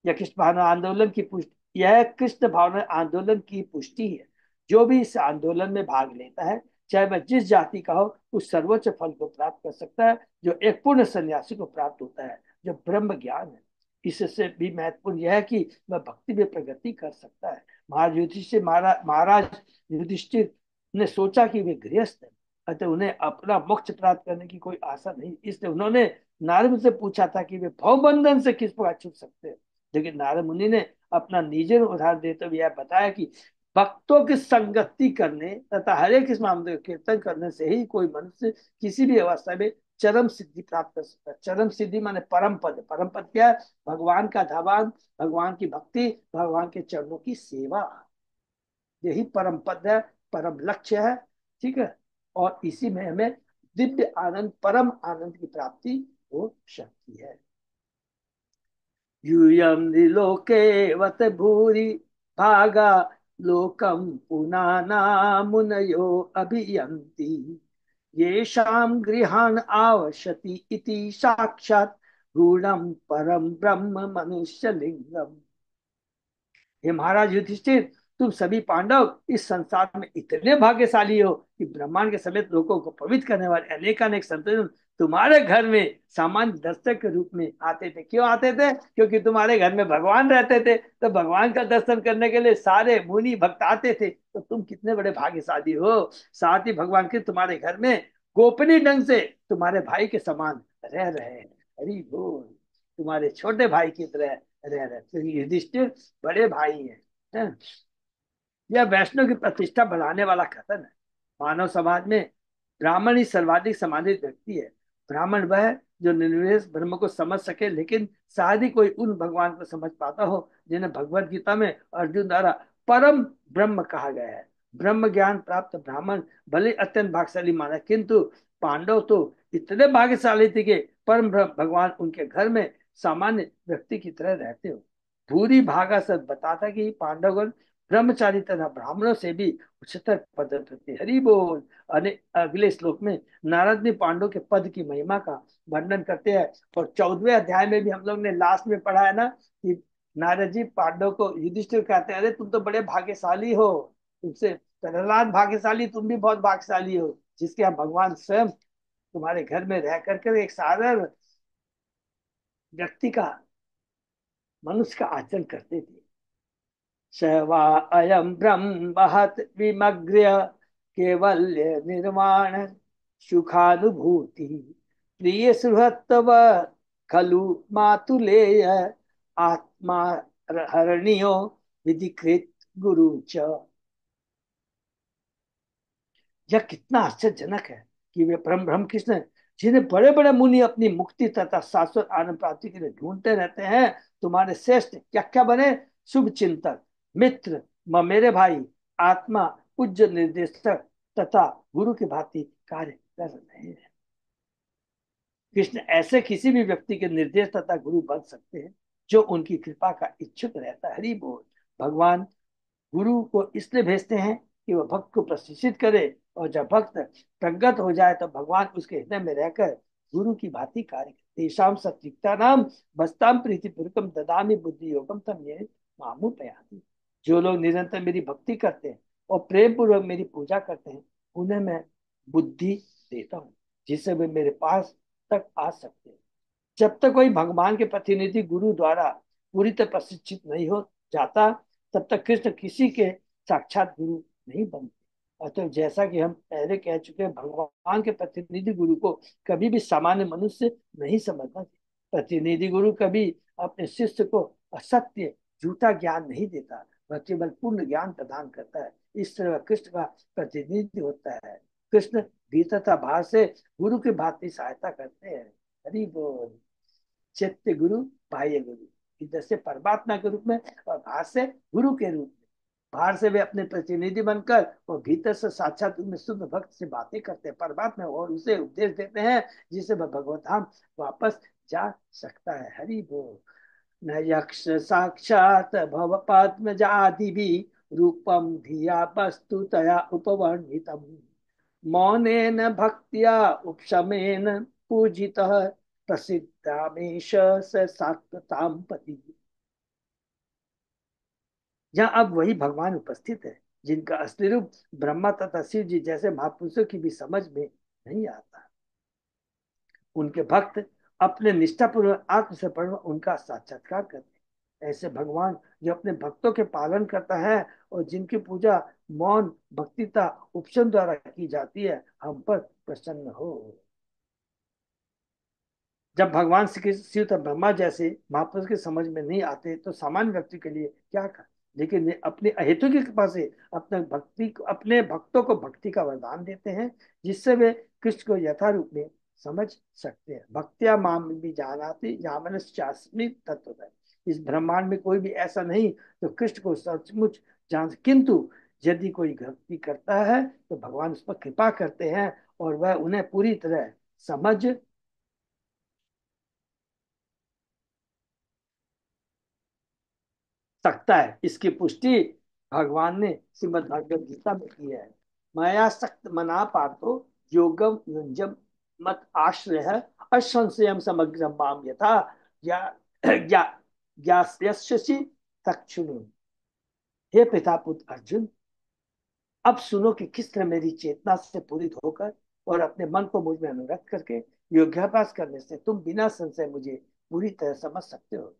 A: यह कृष्ण भावना आंदोलन की पुष्टि यह कृष्ण भावना आंदोलन की पुष्टि है। जो भी इस आंदोलन में भाग लेता है, चाहे वह जिस जाति का हो, उस सर्वोच्च फल को प्राप्त कर सकता है, जो एक पूर्ण सन्यासी को प्राप्त होता है, जो ब्रह्म ज्ञान है। इससे भी महत्वपूर्ण यह है कि वह भक्ति में प्रगति कर सकता है। महाराज युधिष्ठिर ने सोचा कि वे गृहस्थ हैं, अतः उन्हें अपना मोक्ष प्राप्त करने की कोई आशा नहीं, इसलिए उन्होंने नारद से पूछा था कि वे भवबंधन से किस प्रकार छूट सकते हैं। लेकिन नारद मुनि ने अपना निजी उदाहरण देते हुए यह बताया कि भक्तों की संगति करने तथा हरे कृष्ण नाम कीर्तन करने से ही कोई मनुष्य किसी भी अवस्था में चरम सिद्धि प्राप्त कर सकता है। चरम सिद्धि माने परम पद। परम पद क्या है? भगवान का धावान, भगवान की भक्ति, भगवान के चरणों की सेवा। यही परम पद है, परम लक्ष्य है। ठीक है। और इसी में हमें दिव्य आनंद, परम आनंद की प्राप्ति हो सकती है। यूयम लोके वत भूरि भागा लोकम पुनाना मुनयो अभियन्ति येषां गृहान् आवशति इति साक्षात् गूढ़ं परम ब्रह्म मनुष्य लिंगम। हे महाराज युधिष्ठिर, तुम सभी पांडव इस संसार में इतने भाग्यशाली हो कि ब्रह्मांड के समेत लोगों को पवित्र करने वाले अनेकानेक संतजन तुम्हारे घर में सामान्य दर्शक के रूप में आते थे। क्यों आते थे? क्योंकि तुम्हारे घर में भगवान रहते थे, तो भगवान का दर्शन करने के लिए सारे मुनि भक्त आते थे। तो तुम कितने बड़े भाग्यशाली हो। साथ ही भगवान के तुम्हारे घर में गोपनीय ढंग से तुम्हारे भाई के समान रह रहे हैं। हरि बोल। तुम्हारे छोटे भाई की तरह रह रहे, तो युधिष्ठिर बड़े भाई हैं। यह वैष्णव की प्रतिष्ठा बढ़ाने वाला कथन है। मानव समाज में ब्राह्मण ही सर्वाधिक सम्मानित व्यक्ति है। ब्राह्मण वह है जो निर्विशेष ब्रह्म को समझ सके, लेकिन शायद ही कोई उन भगवान को समझ पाता हो जिन्हें भगवत गीता में अर्जुन द्वारा परम ब्रह्म कहा गया है। ब्रह्म ज्ञान प्राप्त ब्राह्मण भले अत्यंत भाग्यशाली माना, किंतु पांडव तो इतने भाग्यशाली थे कि परम भगवान उनके घर में सामान्य व्यक्ति की तरह रहते हो। भूरी भागा सद बताता कि पांडवगण ब्रह्मचारी तथा ब्राह्मणों से भी उच्चतर पद प्रति। हरि बोल। अगले श्लोक में नारद ने पांडव के पद की महिमा का वर्णन करते हैं। और 14वें अध्याय में भी हम लोग ने लास्ट में पढ़ा है ना कि नारद जी पांडव को युधिष्ठिर कहते हैं, अरे तुम तो बड़े भाग्यशाली हो, तुमसे प्रहलाद भाग्यशाली, तुम भी बहुत भाग्यशाली हो, जिसके यहाँ भगवान स्वयं तुम्हारे घर में रह करके एक साधारण व्यक्ति का, मनुष्य का आचरण करते थे। स वा अयम ब्रह्म महत विमग्र्य केवल्य निर्वाण सुखानुभूति प्रिय सुहृत्तव खलु मातुलेय आत्मा हरणियो विधिकृत गुरु च। यह कितना आश्चर्यजनक है कि वे परम ब्रह्म कृष्ण हैं, जिन्हें बड़े बड़े मुनि अपनी मुक्ति तथा शाश्वत आनंद प्राप्ति के लिए ढूंढते रहते हैं, तुम्हारे श्रेष्ठ क्या क्या बने शुभ चिंतक, मित्र, मेरे भाई, आत्मा, पूज्य निर्देशक तथा गुरु की भांति कार्य कर रहे हैं। कृष्ण ऐसे किसी भी व्यक्ति के निर्देश तथा गुरु बन सकते हैं जो उनकी कृपा का इच्छुक रहता है। हरि बोल। भगवान गुरु को इसलिए भेजते हैं कि वह भक्त को प्रशिक्षित करे, और जब भक्त प्रगत हो जाए तो भगवान उसके हृदय में रहकर गुरु की भांति कार्य करते। तेषां सत्विकता नाम बस्ताम प्रीति पूर्वकम ददामि बुद्धि योगम तम ये मामू पयाति। जो लोग निरंतर मेरी भक्ति करते हैं और प्रेम पूर्वक मेरी पूजा करते हैं, उन्हें मैं बुद्धि देता हूँ, जिससे वे मेरे पास तक आ सकते हैं। जब तक कोई भगवान के प्रतिनिधि गुरु द्वारा पूरी तरह प्रशिक्षित नहीं हो जाता, तब तक कृष्ण किसी के साक्षात गुरु नहीं बनते। अतः जैसा कि हम पहले कह चुके हैं, भगवान के प्रतिनिधि गुरु को कभी भी सामान्य मनुष्य नहीं समझना चाहिए। प्रतिनिधि गुरु कभी अपने शिष्य को असत्य झूठा ज्ञान नहीं देता, वह केवल पूर्ण ज्ञान प्रदान करता है। इस तरह वह कृष्ण का प्रतिनिधि होता है। कृष्ण भीतर तथा बाहर से गुरु की भांति सहायता करते हैं। हरि बोल। चैत्य गुरु, बाह्य गुरु, इधर से परमात्मा के रूप में और बाहर से गुरु के रूप में। बाहर से वे अपने प्रतिनिधि बनकर और भीतर से साक्षात उनमें शुद्ध भक्त से बातें करते हैं परमात्मा, और उसे उपदेश देते हैं जिससे वह भगवत धाम वापस जा सकता है। हरि बोल। न यक्ष साक्षात भव पद्मजादि भी रूपम धिया वस्तु तया उपवर्णितम मौनेन भक्त्या उपशमेन पूजितः प्रसिद्धामेश स सात्वताम पति। जहाँ अब वही भगवान उपस्थित है जिनका असली रूप ब्रह्मा तथा शिव जी जैसे महापुरुषों की भी समझ में नहीं आता। उनके भक्त अपने निष्ठापूर्वक आत्मसमर्पण में उनका साक्षात्कार करते हैं। ऐसे भगवान जो अपने भक्तों के पालन करता है और जिनकी पूजा मौन भक्तिता उपशन द्वारा की जाती है, हम पर प्रसन्न हो। जब भगवान श्री कृष्ण शिव तथा ब्रह्मा जैसे महापुरुष की समझ में नहीं आते तो सामान्य व्यक्ति के लिए क्या कर, लेकिन वे अपनी अहेतु की कृपा से अपने भक्तों को भक्ति का वरदान देते हैं, जिससे वे कृष्ण को यथा रूप में समझ सकते हैं। भक्त्या माम भी जानाति यामनश्चास्मि तत्वतः। इस ब्रह्मांड में कोई भी ऐसा नहीं तो कृष्ण को सचमुच जान, किंतु यदि कोई भक्ति करता है तो भगवान उस पर कृपा करते हैं और वह उन्हें पूरी तरह समझ सकता है। इसकी पुष्टि भगवान ने श्रीमद् भागवत गीता में की है। मया सक्त मना पार्थो योगम युंजम मत आश्रय असंशयम समग्रम माम यथा ज्ञा ज्ञा ज्ञास्यसि तच्छृणु। हे पिता पुत्र अर्जुन, अब सुनो कि किस तरह मेरी चेतना से पूरित होकर और अपने मन को मुझ में अनुरक्त करके योगाभ्यास करने से तुम बिना संशय मुझे पूरी तरह समझ सकते हो।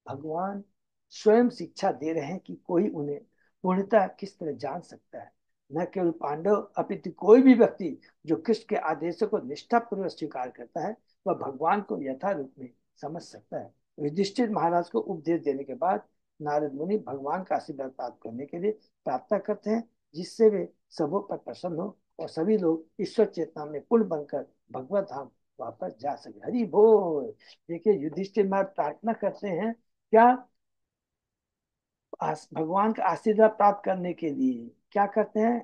A: भगवान स्वयं शिक्षा दे रहे हैं कि कोई उन्हें पूर्णतः किस तरह जान सकता है। न केवल पांडव अपितु कोई भी व्यक्ति जो कृष्ण के आदेशों को निष्ठापूर्वक स्वीकार करता है वह भगवान को यथा रूप में समझ सकता है। युधिष्ठिर महाराज को उपदेश देने के बाद नारद मुनि भगवान का आशीर्वाद प्राप्त करने के लिए प्रार्थना करते हैं, जिससे वे सबों पर प्रसन्न हो और सभी लोग ईश्वर चेतना में पूर्ण बनकर भगवत धाम वापस जा सके। हरि बोल। देखिए युधिष्ठिर महाराज प्रार्थना करते हैं क्या, भगवान का आशीर्वाद प्राप्त करने के लिए क्या करते हैं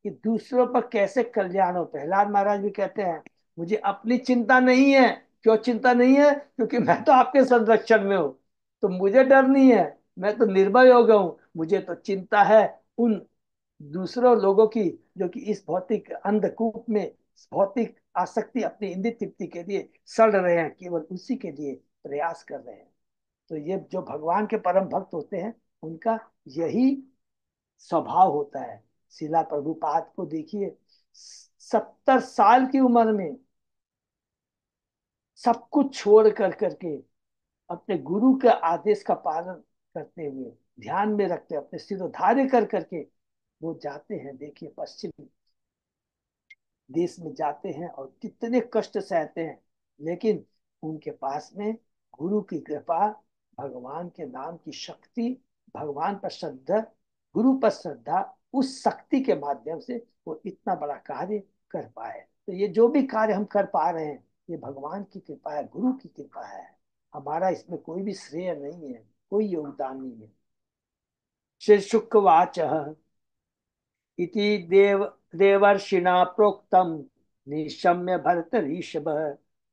A: कि दूसरों पर कैसे कल्याण हो। प्रहलाद महाराज भी कहते हैं मुझे अपनी चिंता नहीं है। क्यों चिंता नहीं है? क्योंकि मैं तो आपके संरक्षण में हूँ, तो मुझे डर नहीं है। मैं तो निर्भय हो गया हूँ। मुझे तो चिंता है उन दूसरों लोगों की जो कि इस भौतिक अंधकूप में भौतिक आसक्ति अपनी इंद्रिय तृप्ति के लिए सड़ रहे हैं, केवल उसी के लिए प्रयास कर रहे हैं। तो ये जो भगवान के परम भक्त होते हैं उनका यही स्वभाव होता है। शिला प्रभुपाद को देखिए, 70 साल की उम्र में सब कुछ छोड़ कर करके अपने गुरु के आदेश का पालन करते हुए ध्यान में रखते अपने सिरोधार्य कर करके वो जाते हैं। देखिए पश्चिम देश में जाते हैं और कितने कष्ट सहते हैं, लेकिन उनके पास में गुरु की कृपा, भगवान के नाम की शक्ति, भगवान पर श्रद्धा, गुरु पर श्रद्धा, उस शक्ति के माध्यम से वो इतना बड़ा कार्य कर पाए। तो ये जो भी कार्य हम कर पा रहे हैं ये भगवान की कृपा है, गुरु की कृपा है। हमारा इसमें कोई भी श्रेय नहीं है, कोई योगदान नहीं है। श्री शुकवाच इति देवर्षिणा प्रोक्तम निशम्य भरत ऋषभ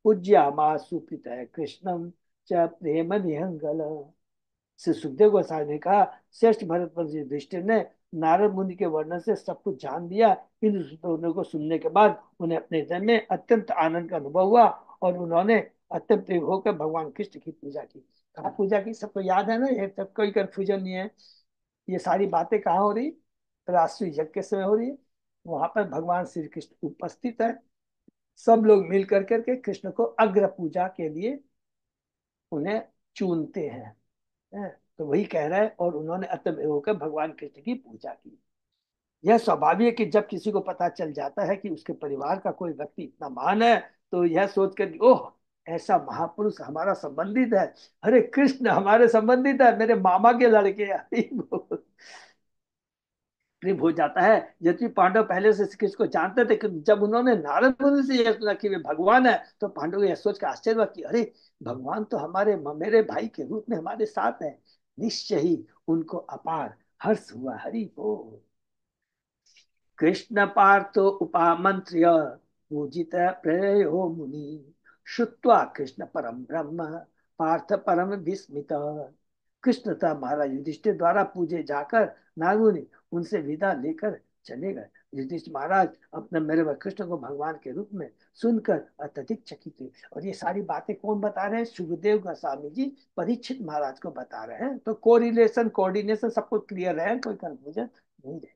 A: पूज्यामासु पितः कृष्णम च प्रेम निहंगल। श्री सुखदेव गोस्वामी ने कहा श्रेष्ठ भरतवंशी युधिष्ठिर ने नारद मुनि के वर्णन से सब कुछ जान दिया। इन दोनों को सुनने के बाद उन्हें अपने हृदय में अत्यंत आनंद का अनुभव हुआ और उन्होंने अत्यंत प्रिय होकर भगवान कृष्ण की पूजा की। कहा पूजा की? सबको याद है ना, ये तब कोई कंफ्यूजन नहीं है। ये सारी बातें कहाँ हो रही? राष्ट्रीय यज्ञ के समय हो रही है। वहां पर भगवान श्री कृष्ण उपस्थित है। सब लोग मिल कर करके कृष्ण को अग्र पूजा के लिए उन्हें चुनते हैं। हैं? तो वही कह रहा है और उन्होंने अतः होकर भगवान कृष्ण की पूजा की। यह स्वाभाविक है कि जब किसी को पता चल जाता है कि उसके परिवार का कोई व्यक्ति इतना महान है तो यह सोच कर ओह ऐसा महापुरुष हमारा संबंधित है, अरे कृष्ण हमारे संबंधित है, मेरे मामा के लड़के हैं। ट्रिप हो जाता है। यद्यपि पांडव पहले से श्री कृष्ण को जानते थे कि जब उन्होंने नारद मुनि से यह सुना कि वे भगवान है तो पांडव को यह सोच कर आश्चर्य हुआ कि अरे भगवान तो हमारे मेरे भाई के रूप में हमारे साथ है। निश्चय ही उनको अपार हर्ष हुआ। हरि बोल। कृष्ण पार्थो उपामंत्र्य पूजित प्रयो मुनि श्रुत्वा कृष्ण परम ब्रह्म पार्थ परम विस्मित। कृष्ण तथा महाराज युधिष्ठिर द्वारा पूजे जाकर नारद उनसे विदा लेकर चले गए। युधिष्ठिर महाराज अपने मेरे व कृष्ण को भगवान के रूप में सुनकर अत्यधिक चकित हुए। और ये सारी बातें कौन बता रहे हैं? सुखदेव गोस्वामी जी परीक्षित महाराज को बता रहे हैं। तो कोरिलेशन कोऑर्डिनेशन सब कुछ क्लियर है, कोई कंफ्यूजन नहीं है।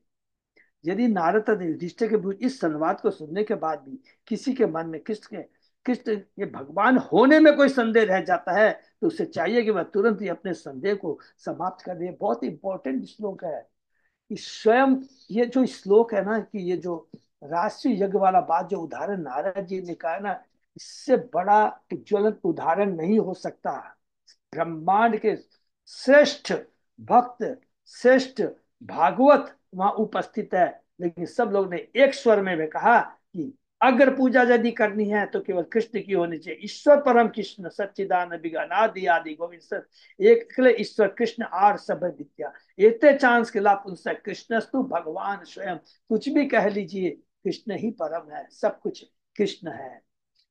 A: यदि नारद तथा युधिष्ठिर के बीच इस संवाद को सुनने के बाद भी किसी के मन में कृष्ण ये भगवान होने में कोई संदेह रह जाता है तो उसे चाहिए कि वह तुरंत ही अपने संदेह को समाप्त कर दे। बहुत इंपॉर्टेंट श्लोक है। स्वयं ये जो श्लोक है ना कि ये जो राष्ट्रीय यज्ञ वाला बात जो उदाहरण नारद जी ने कहा ना, इससे बड़ा ज्वलंत उदाहरण नहीं हो सकता। ब्रह्मांड के श्रेष्ठ भक्त, श्रेष्ठ भागवत वहां उपस्थित है, लेकिन सब लोग ने एक स्वर में भी कहा कि अगर पूजा यदि करनी है तो केवल कृष्ण की होनी चाहिए। ईश्वर परम कृष्ण सच्चिदानंद विघ्नादि आदि गोविंद सर एक ईश्वर कृष्ण आर सब विद्या एते चांस के लाभ उनसे कृष्णस्तु भगवान स्वयं। कुछ भी कह लीजिए कृष्ण ही परम है, सब कुछ कृष्ण है।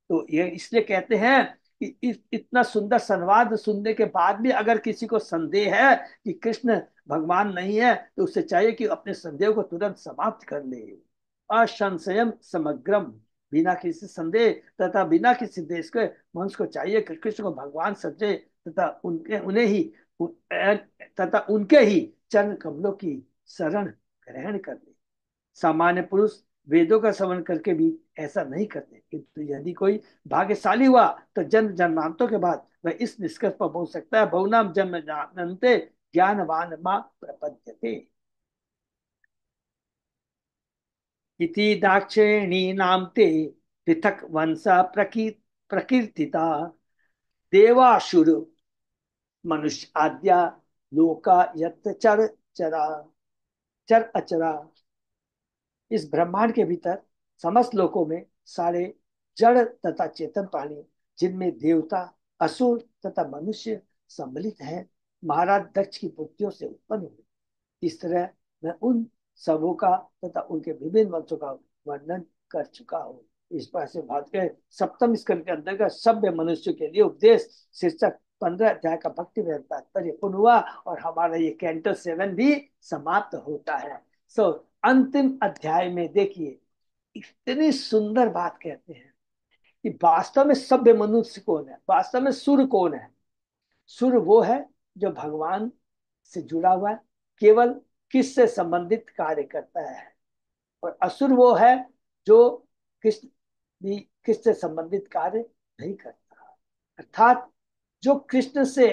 A: तो ये इसलिए कहते हैं कि इतना सुंदर संवाद सुनने के बाद भी अगर किसी को संदेह है कि कृष्ण भगवान नहीं है, तो उसे चाहिए कि अपने संदेह को तुरंत समाप्त कर ले। असंशयम समग्रम, बिना किसी संदेह तथा बिना किसी देश के मनुष्य को चाहिए कि कृष्ण को भगवान समझे तथा उनके उन्हें ही तथा उनके ही चरण कमलों की शरण ग्रहण कर ले। सामान्य पुरुष वेदों का श्रवण करके भी ऐसा नहीं करते, किंतु यदि कोई भाग्यशाली हुआ तो जन्म जन्मांतों के बाद वह इस निष्कर्ष पर पहुंच सकता है, बहुनाम जन्म जानते ज्ञानवान मां प्रपद्यते। इति दाक्षिणीनां ते पृथक वंशा प्रकीर्तिता, देवासुर मनुष्य आद्या लोका यत्र चर चरा चर अचरा। इस ब्रह्मांड के भीतर समस्त लोकों में सारे जड़ तथा चेतन प्राणी, जिनमें देवता, असुर तथा मनुष्य सम्मिलित हैं, महाराज दक्ष की पुत्रियों से उत्पन्न हुए। इस तरह मैं उन सबों का तथा उनके विभिन्न वंशों का वर्णन कर चुका हूँ। इस पर से भारत के सप्तम स्कंद के अंतर्गत सभ्य मनुष्य के लिए उपदेश शीर्षक 15 अध्याय का भक्ति में तात्पर्य पूर्ण हुआ, और हमारा ये कैंटो 7 भी समाप्त होता है। सो अंतिम अध्याय में देखिए इतनी सुंदर बात कहते हैं कि वास्तव में सभ्य मनुष्य कौन है, वास्तव में सुर कौन है। सुर वो है जो भगवान से जुड़ा हुआ है, केवल किस से संबंधित कार्य करता है। और असुर वो है जो किस भी किस से संबंधित कार्य नहीं करता। अर्थात जो कृष्ण से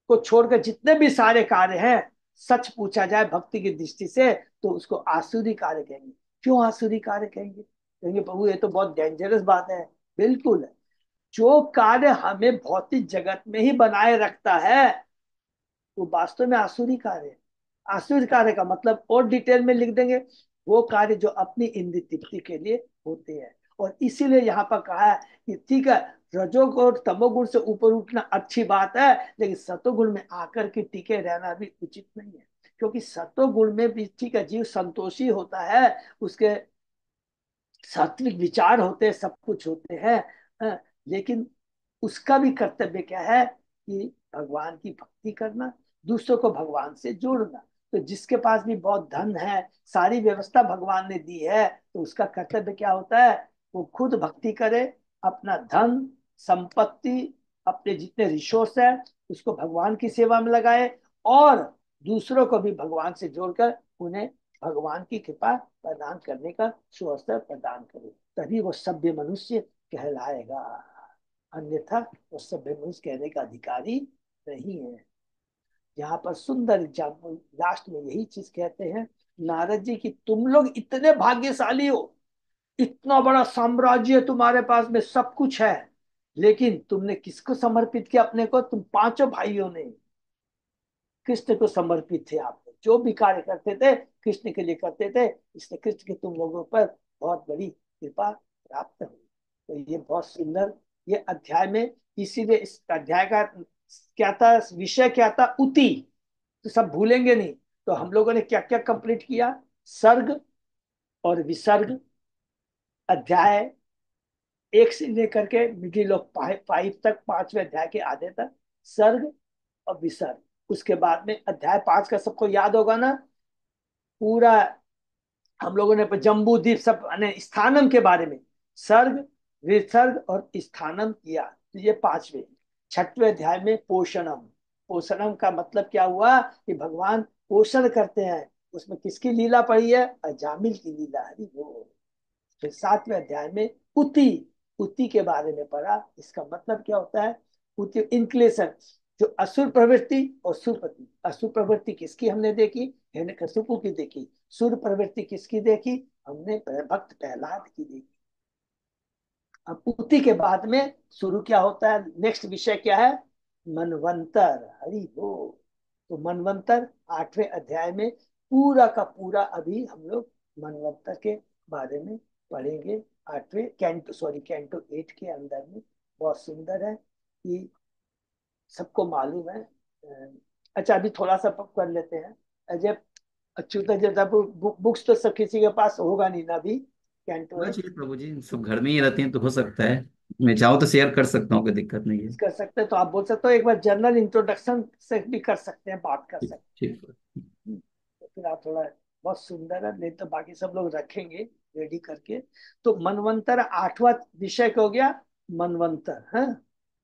A: को छोड़कर जितने भी सारे कार्य हैं, सच पूछा जाए भक्ति की दृष्टि से तो उसको आसुरी कार्य कहेंगे। क्यों आसुरी कार्य कहेंगे? कहेंगे प्रभु ये तो बहुत डेंजरस बात है। बिल्कुल, जो कार्य हमें भौतिक जगत में ही बनाए रखता है वो वास्तव में आसुरी कार्य है। आसुरी कार्य का मतलब और डिटेल में लिख देंगे, वो कार्य जो अपनी इंद्रिय तृप्ति के लिए होते हैं। और इसीलिए यहाँ पर कहा है कि ठीक है, रजोगुण और तमोगुण से ऊपर उठना अच्छी बात है, लेकिन सतोगुण में आकर के टिके रहना भी उचित नहीं है। क्योंकि सतोगुण में भी ठीक है, जीव संतोषी होता है, उसके सात्विक विचार होते हैं, सब कुछ होते हैं, लेकिन उसका भी कर्तव्य क्या है कि भगवान की भक्ति करना, दूसरों को भगवान से जोड़ना। तो जिसके पास भी बहुत धन है, सारी व्यवस्था भगवान ने दी है, तो उसका कर्तव्य क्या होता है? वो खुद भक्ति करे, अपना धन संपत्ति, अपने जितने रिसोर्स है उसको भगवान की सेवा में लगाए, और दूसरों को भी भगवान से जोड़कर उन्हें भगवान की कृपा प्रदान करने का सुअवसर प्रदान करे, तभी वो सभ्य मनुष्य कहलाएगा। अन्यथा वो सभ्य मनुष्य कहने का अधिकारी नहीं है। यहाँ पर सुंदर एग्जाम्पल लास्ट में यही चीज कहते हैं नारद जी की, तुम लोग इतने भाग्यशाली हो, इतना बड़ा साम्राज्य है तुम्हारे पास में, सब कुछ है, लेकिन तुमने किसको समर्पित किया अपने को? तुम पांचों भाइयों ने कृष्ण को समर्पित थे। आप जो भी कार्य करते थे कृष्ण के लिए करते थे, इसलिए कृष्ण की तुम लोगों पर बहुत बड़ी कृपा प्राप्त हुई। तो ये बहुत सुंदर ये अध्याय में, इसीलिए इस अध्याय का क्या था, विषय क्या था? उति। तो सब भूलेंगे नहीं। तो हम लोगों ने क्या क्या कंप्लीट किया? सर्ग और विसर्ग, अध्याय 1 से लेकर के मिडिल ऑफ 5 तक, 5वें अध्याय के आधे तक सर्ग और विसर्ग। उसके बाद में अध्याय 5 का सबको याद होगा ना, पूरा हम लोगों ने जम्बू द्वीप सब स्थानम के बारे में सर्ग विसर्ग और स्थानम किया। तो ये 5वें। 6वें अध्याय में पोषणम। पोषणम का मतलब क्या हुआ कि भगवान पोषण करते हैं। उसमें किसकी लीला पड़ी है? अजामिल की लीला। हरि बोल। फिर 7वें अध्याय में उति, उति के बारे में पढ़ा। इसका मतलब क्या होता है? उति इंक्लेशन, जो असुर प्रवृत्ति और सुरपति। असुर प्रवृत्ति किसकी हमने देखी? हिरण्यकशिपु की देखी। सुर प्रवृत्ति किसकी देखी? हमने भक्त प्रहलाद की देखी। अब उति के बाद में शुरू क्या होता है? नेक्स्ट विषय क्या है? मनवंतर। हरि हो। तो मनवंतर 8वें अध्याय में पूरा का पूरा अभी हम लोग मनवंतर के बारे में पढ़ेंगे। 8वें कैंटो, सॉरी कैंटो 8 के अंदर में। बहुत सुंदर है कि सबको मालूम है। अच्छा अभी थोड़ा सा कर लेते हैं। जब अच्युता जैसा बुक्स तो सब किसी के पास होगा नहीं ना भी, कैंटो
B: होना
A: है।
B: चाहिए प्रभु जी, सब घर में ही रहती हैं तो हो सकता है। मैं चाहूँ तो शेयर कर सकता हूँ, कोई दिक्कत नहीं है।
A: कर सकते हैं तो आप बोल सकते हो, एक बार जनरल इंट्रोडक्शन से भी कर सकते हैं, बात कर
B: ठीक
A: सकते
B: ठीक।
A: हैं। तो फिर आप थोड़ा, बहुत सुंदर है, नहीं तो बाकी सब लोग रखेंगे रेडी करके। तो मनवंतर 8वां विषय हो गया, मनवंतर है।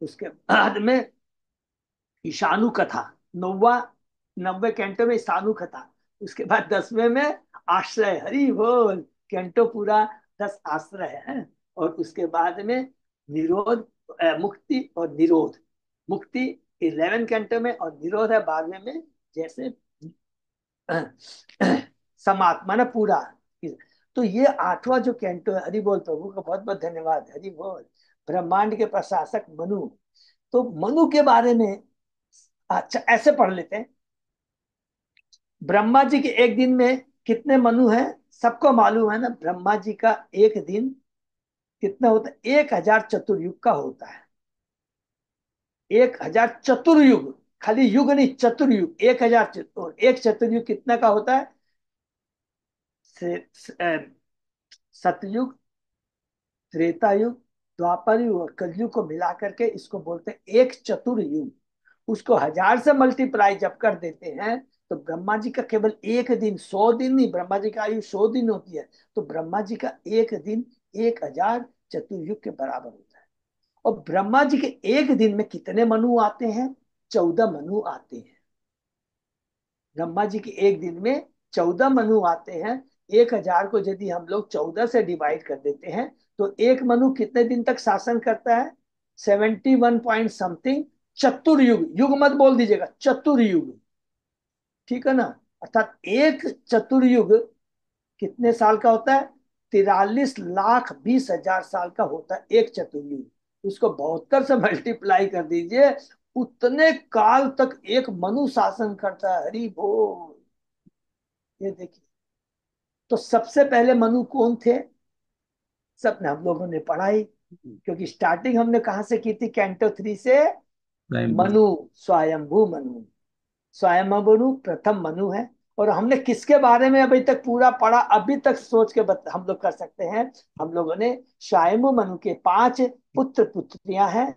A: उसके बाद में ईशानु कथा, 9वां, 90 कैंटो में ईशानु कथा। उसके बाद 10वें में आश्रय, हरि बोल, कैंटो पूरा 10 आश्रय है। और उसके बाद में निरोध, मुक्ति और निरोध। मुक्ति 11 कैंटो में, और निरोध है 12वें में। जैसे समात्मा ना पूरा। तो ये 8वां जो कैंटो है, हरि बोल, प्रभु का बहुत बहुत धन्यवाद, हरि बोल। ब्रह्मांड के प्रशासक मनु। तो मनु के बारे में, अच्छा ऐसे पढ़ लेते हैं। ब्रह्मा जी के एक दिन में कितने मनु हैं? सबको मालूम है ना, ब्रह्मा जी का एक दिन कितना होता है? 1000 चतुर्युग का होता है। 1000 चतुर्युग, खाली युग नहीं, चतुर्युग 1000 चतुर, एक चतुर्युग कितना का होता है? सतयुग, त्रेता युग, द्वापर युग और कलयुग को मिला करके इसको बोलते हैं एक चतुर्युग। उसको 1000 से मल्टीप्लाई जब कर देते हैं, तो ब्रह्मा जी का केवल एक दिन, 100 दिन नहीं, ब्रह्मा जी का आयु 100 दिन होती है। तो ब्रह्मा जी का एक दिन 1000 चतुर्युग के बराबर होता है। और ब्रह्मा जी के एक दिन में कितने मनु आते हैं? 14 मनु आते हैं। ब्रह्मा जी के एक दिन में 14 मनु आते हैं। 1000 को यदि हम लोग 14 से डिवाइड कर देते हैं, तो एक मनु कितने दिन तक शासन करता है? 71 पॉइंट समथिंग चतुर्युग, युग मत बोल दीजिएगा, चतुर्युग, ठीक है ना। अर्थात एक चतुर्युग कितने साल का होता है? 43,20,000 साल का होता है एक चतुर्युग। उसको 72 से मल्टीप्लाई कर दीजिए, उतने काल तक एक मनु शासन करता है, हरि बोल। ये देखिए, तो सबसे पहले मनु कौन थे? सबने हम लोगों ने पढ़ाई, क्योंकि स्टार्टिंग हमने कहां से की थी? कैंटो 3 से।
B: स्वयं
A: मनु, स्वयंभू मनु, स्वयंभू प्रथम मनु है। और हमने किसके बारे में अभी तक पूरा पढ़ा? अभी तक सोच के हम लोग कर सकते हैं। हम लोगों ने स्वयंभू मनु के 5 पुत्र पुत्रियां हैं,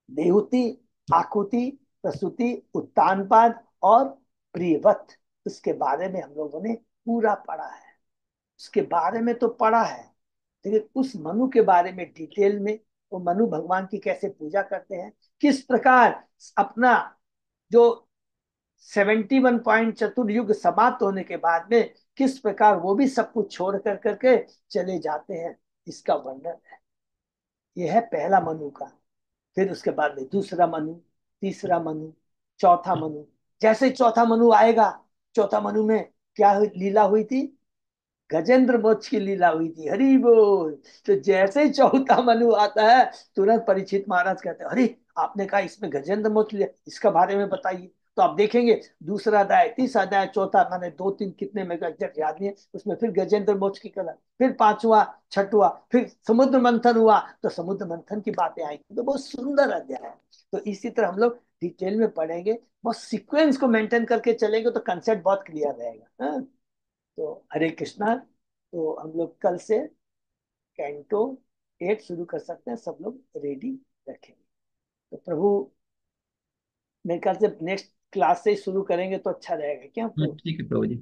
A: देहुति, आकुति, प्रसूति, उत्तानपाद और प्रियवत। उसके बारे में हम लोगों ने पूरा पढ़ा है। उसके बारे में तो पढ़ा है, लेकिन उस मनु के बारे में डिटेल में, वो मनु भगवान की कैसे पूजा करते हैं, किस प्रकार अपना जो 71 पॉइंट चतुर्युग समाप्त होने के बाद में किस प्रकार वो भी सब कुछ छोड़ कर करके चले जाते हैं, इसका वर्णन है। यह है पहला मनु का। फिर उसके बाद में दूसरा मनु, तीसरा मनु, चौथा मनु। जैसे ही चौथा मनु आएगा, चौथा मनु में क्या लीला हुई थी? गजेंद्र मोक्ष की लीला हुई थी, हरि बोल। तो जैसे ही चौथा मनु आता है, तुरंत परीक्षित महाराज कहते हैं, अरे आपने कहा इसमें गजेंद्र मोक्ष लिया, इसका बारे में बताइए। तो आप देखेंगे दूसरा अध्याय, तीसरा अध्याय, चौथा, मैंने दो तीन कितने में एग्जैक्ट याद नहीं है, उसमें फिर गजेंद्र मोक्ष की कला, फिर पांचवा, छठवा, फिर समुद्र मंथन हुआ, तो समुद्र मंथन की बातें आई, तो बहुत सुंदर अध्याय है। तो इसी तरह हम लोग डिटेल में पढ़ेंगे, बहुत सीक्वेंस को मेंटेन करके चलेंगे तो कंसेप्ट बहुत क्लियर रहेगा, हाँ? तो हरे कृष्णा। तो हम लोग कल से कैंटो 8 शुरू कर सकते हैं, सब लोग रेडी रखेंगे। तो प्रभु, मेरे ख्याल से नेक्स्ट क्लास से ही शुरू करेंगे तो अच्छा रहेगा, क्या प्रभु?
B: ठीक है प्रभु जी।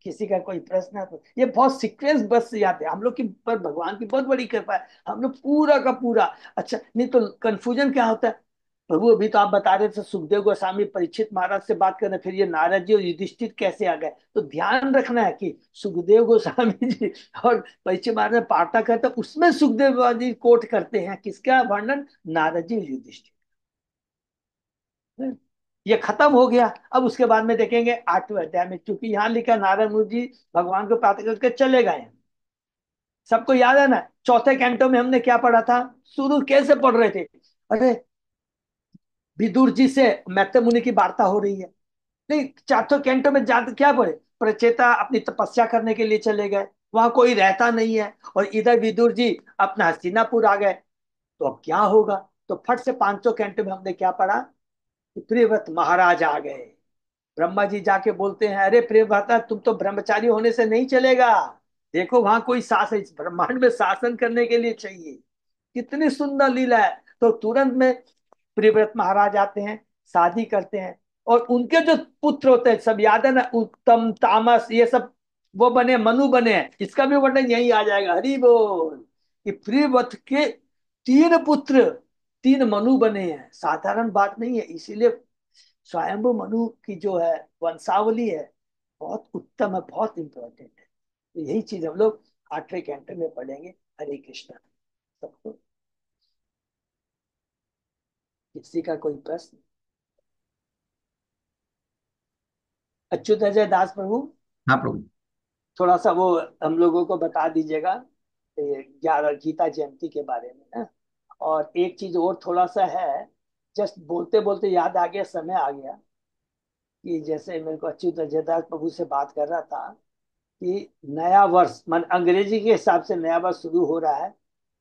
A: किसी का कोई प्रश्न है तो, ये बहुत सीक्वेंस बस याद है हम लोग की, पर भगवान की बहुत बड़ी कृपा है, हम लोग पूरा का पूरा। अच्छा, नहीं तो कंफ्यूजन क्या होता है प्रभु? अभी तो आप बता रहे थे सुखदेव गोस्वामी परीक्षित महाराज से बात करने, फिर ये नारद जी और युधिष्ठिर कैसे आ गए? तो ध्यान रखना है कि सुखदेव गोस्वामी जी और परीक्षित महाराज वार्ता करते, उसमें सुखदेव जी कोट करते हैं किसका वर्णन? नारद जी और युधिष्ठिर। ये खत्म हो गया। अब उसके बाद में देखेंगे 8वें अध्याय में, क्योंकि यहाँ लिखा नारद मुनि जी भगवान को प्राप्त करके चले गए हैं। सबको याद है ना, चौथे कैंटो में हमने क्या पढ़ा था? शुरू कैसे पढ़ रहे थे? अरे, विदुर जी से मैत्र मुनि की वार्ता हो रही है। नहीं, चौथे कैंटो में जाते क्या पढ़े? प्रचेता अपनी तपस्या करने के लिए चले गए, वहां कोई रहता नहीं है, और इधर विदुर जी अपना हस्तिनापुर आ गए। तो अब क्या होगा? तो फट से 500 कैंटो में हमने क्या पढ़ा? कि प्रियव्रत महाराज आ गए। ब्रह्मा जी जाके बोलते हैं, अरे प्रिय भ्राता तुम तो ब्रह्मचारी होने से नहीं चलेगा, देखो वहां कोई शासन, इस ब्रह्मांड में शासन करने के लिए चाहिए। कितनी सुंदर लीला है। तो तुरंत में प्रियव्रत महाराज आते हैं, शादी करते हैं, और उनके जो पुत्र होते हैं सब याद है ना, उत्तम तामस ये सब, वो बने मनु बने हैं। इसका भी वर्णन यही आ जाएगा, हरि बोल। कि प्रियव्रत के 3 पुत्र, 3 मनु बने हैं, साधारण बात नहीं है। इसीलिए स्वयंभू मनु की जो है वंशावली है, बहुत उत्तम है, बहुत इंपॉर्टेंट है। तो यही चीज हम लोग 8वें कैंटो में पढ़ेंगे। हरे कृष्णा सबको। किसी का कोई प्रश्न? अच्युत अजय दास प्रभु,
B: हाँ प्रभु।
A: थोड़ा सा वो हम लोगों को बता दीजिएगा, 11 गीता जयंती के बारे में ना। और एक चीज और थोड़ा सा है, जस्ट बोलते बोलते याद आ गया, समय आ गया, कि जैसे मेरे को अच्युत अजय दास प्रभु से बात कर रहा था कि नया वर्ष मान अंग्रेजी के हिसाब से नया वर्ष शुरू हो रहा है,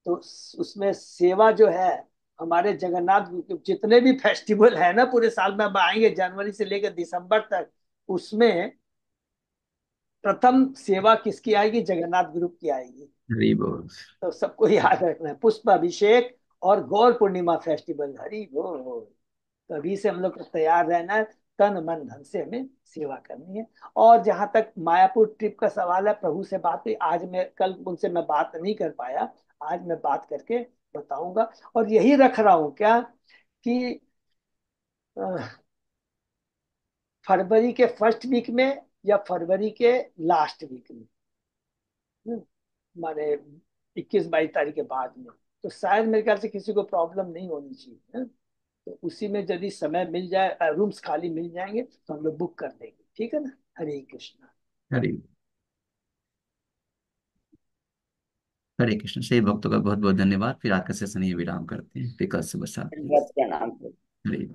A: तो उसमें सेवा जो है, हमारे जगन्नाथ जितने भी फेस्टिवल है ना पूरे साल में, अब आएंगे जनवरी से लेकर दिसंबर तक, उसमें प्रथम सेवा किसकी आएगी? जगन्नाथ ग्रुप की आएगी।
B: हरी बोल।
A: तो सबको याद रखना है, पुष्प अभिषेक और गौर पूर्णिमा फेस्टिवल। हरि बोल। तो अभी से हम लोग को तैयार रहना है, तन मन धन से हमें सेवा करनी है। और जहां तक मायापुर ट्रिप का सवाल है, प्रभु से बात हुई आज, मैं कल उनसे मैं बात नहीं कर पाया, आज मैं बात करके बताऊंगा। और यही रख रहा हूं क्या कि अ, फरवरी के फर्स्ट वीक में या फरवरी के लास्ट वीक में, हम्म, माने 21-22 तारीख के बाद में, तो शायद मेरे ख्याल से किसी को प्रॉब्लम नहीं होनी चाहिए, तो उसी में यदि समय मिल जाए, रूम्स खाली मिल जाएंगे तो हम लोग बुक कर देंगे, ठीक है ना? हरे कृष्णा।
B: हरी। हरे कृष्ण। सही भक्तों का बहुत बहुत धन्यवाद। फिर आज का सेशन ये विराम करते हैं, फिर कल सुबह 7 बजे।
A: धन्यवाद, प्रणाम।
B: हरे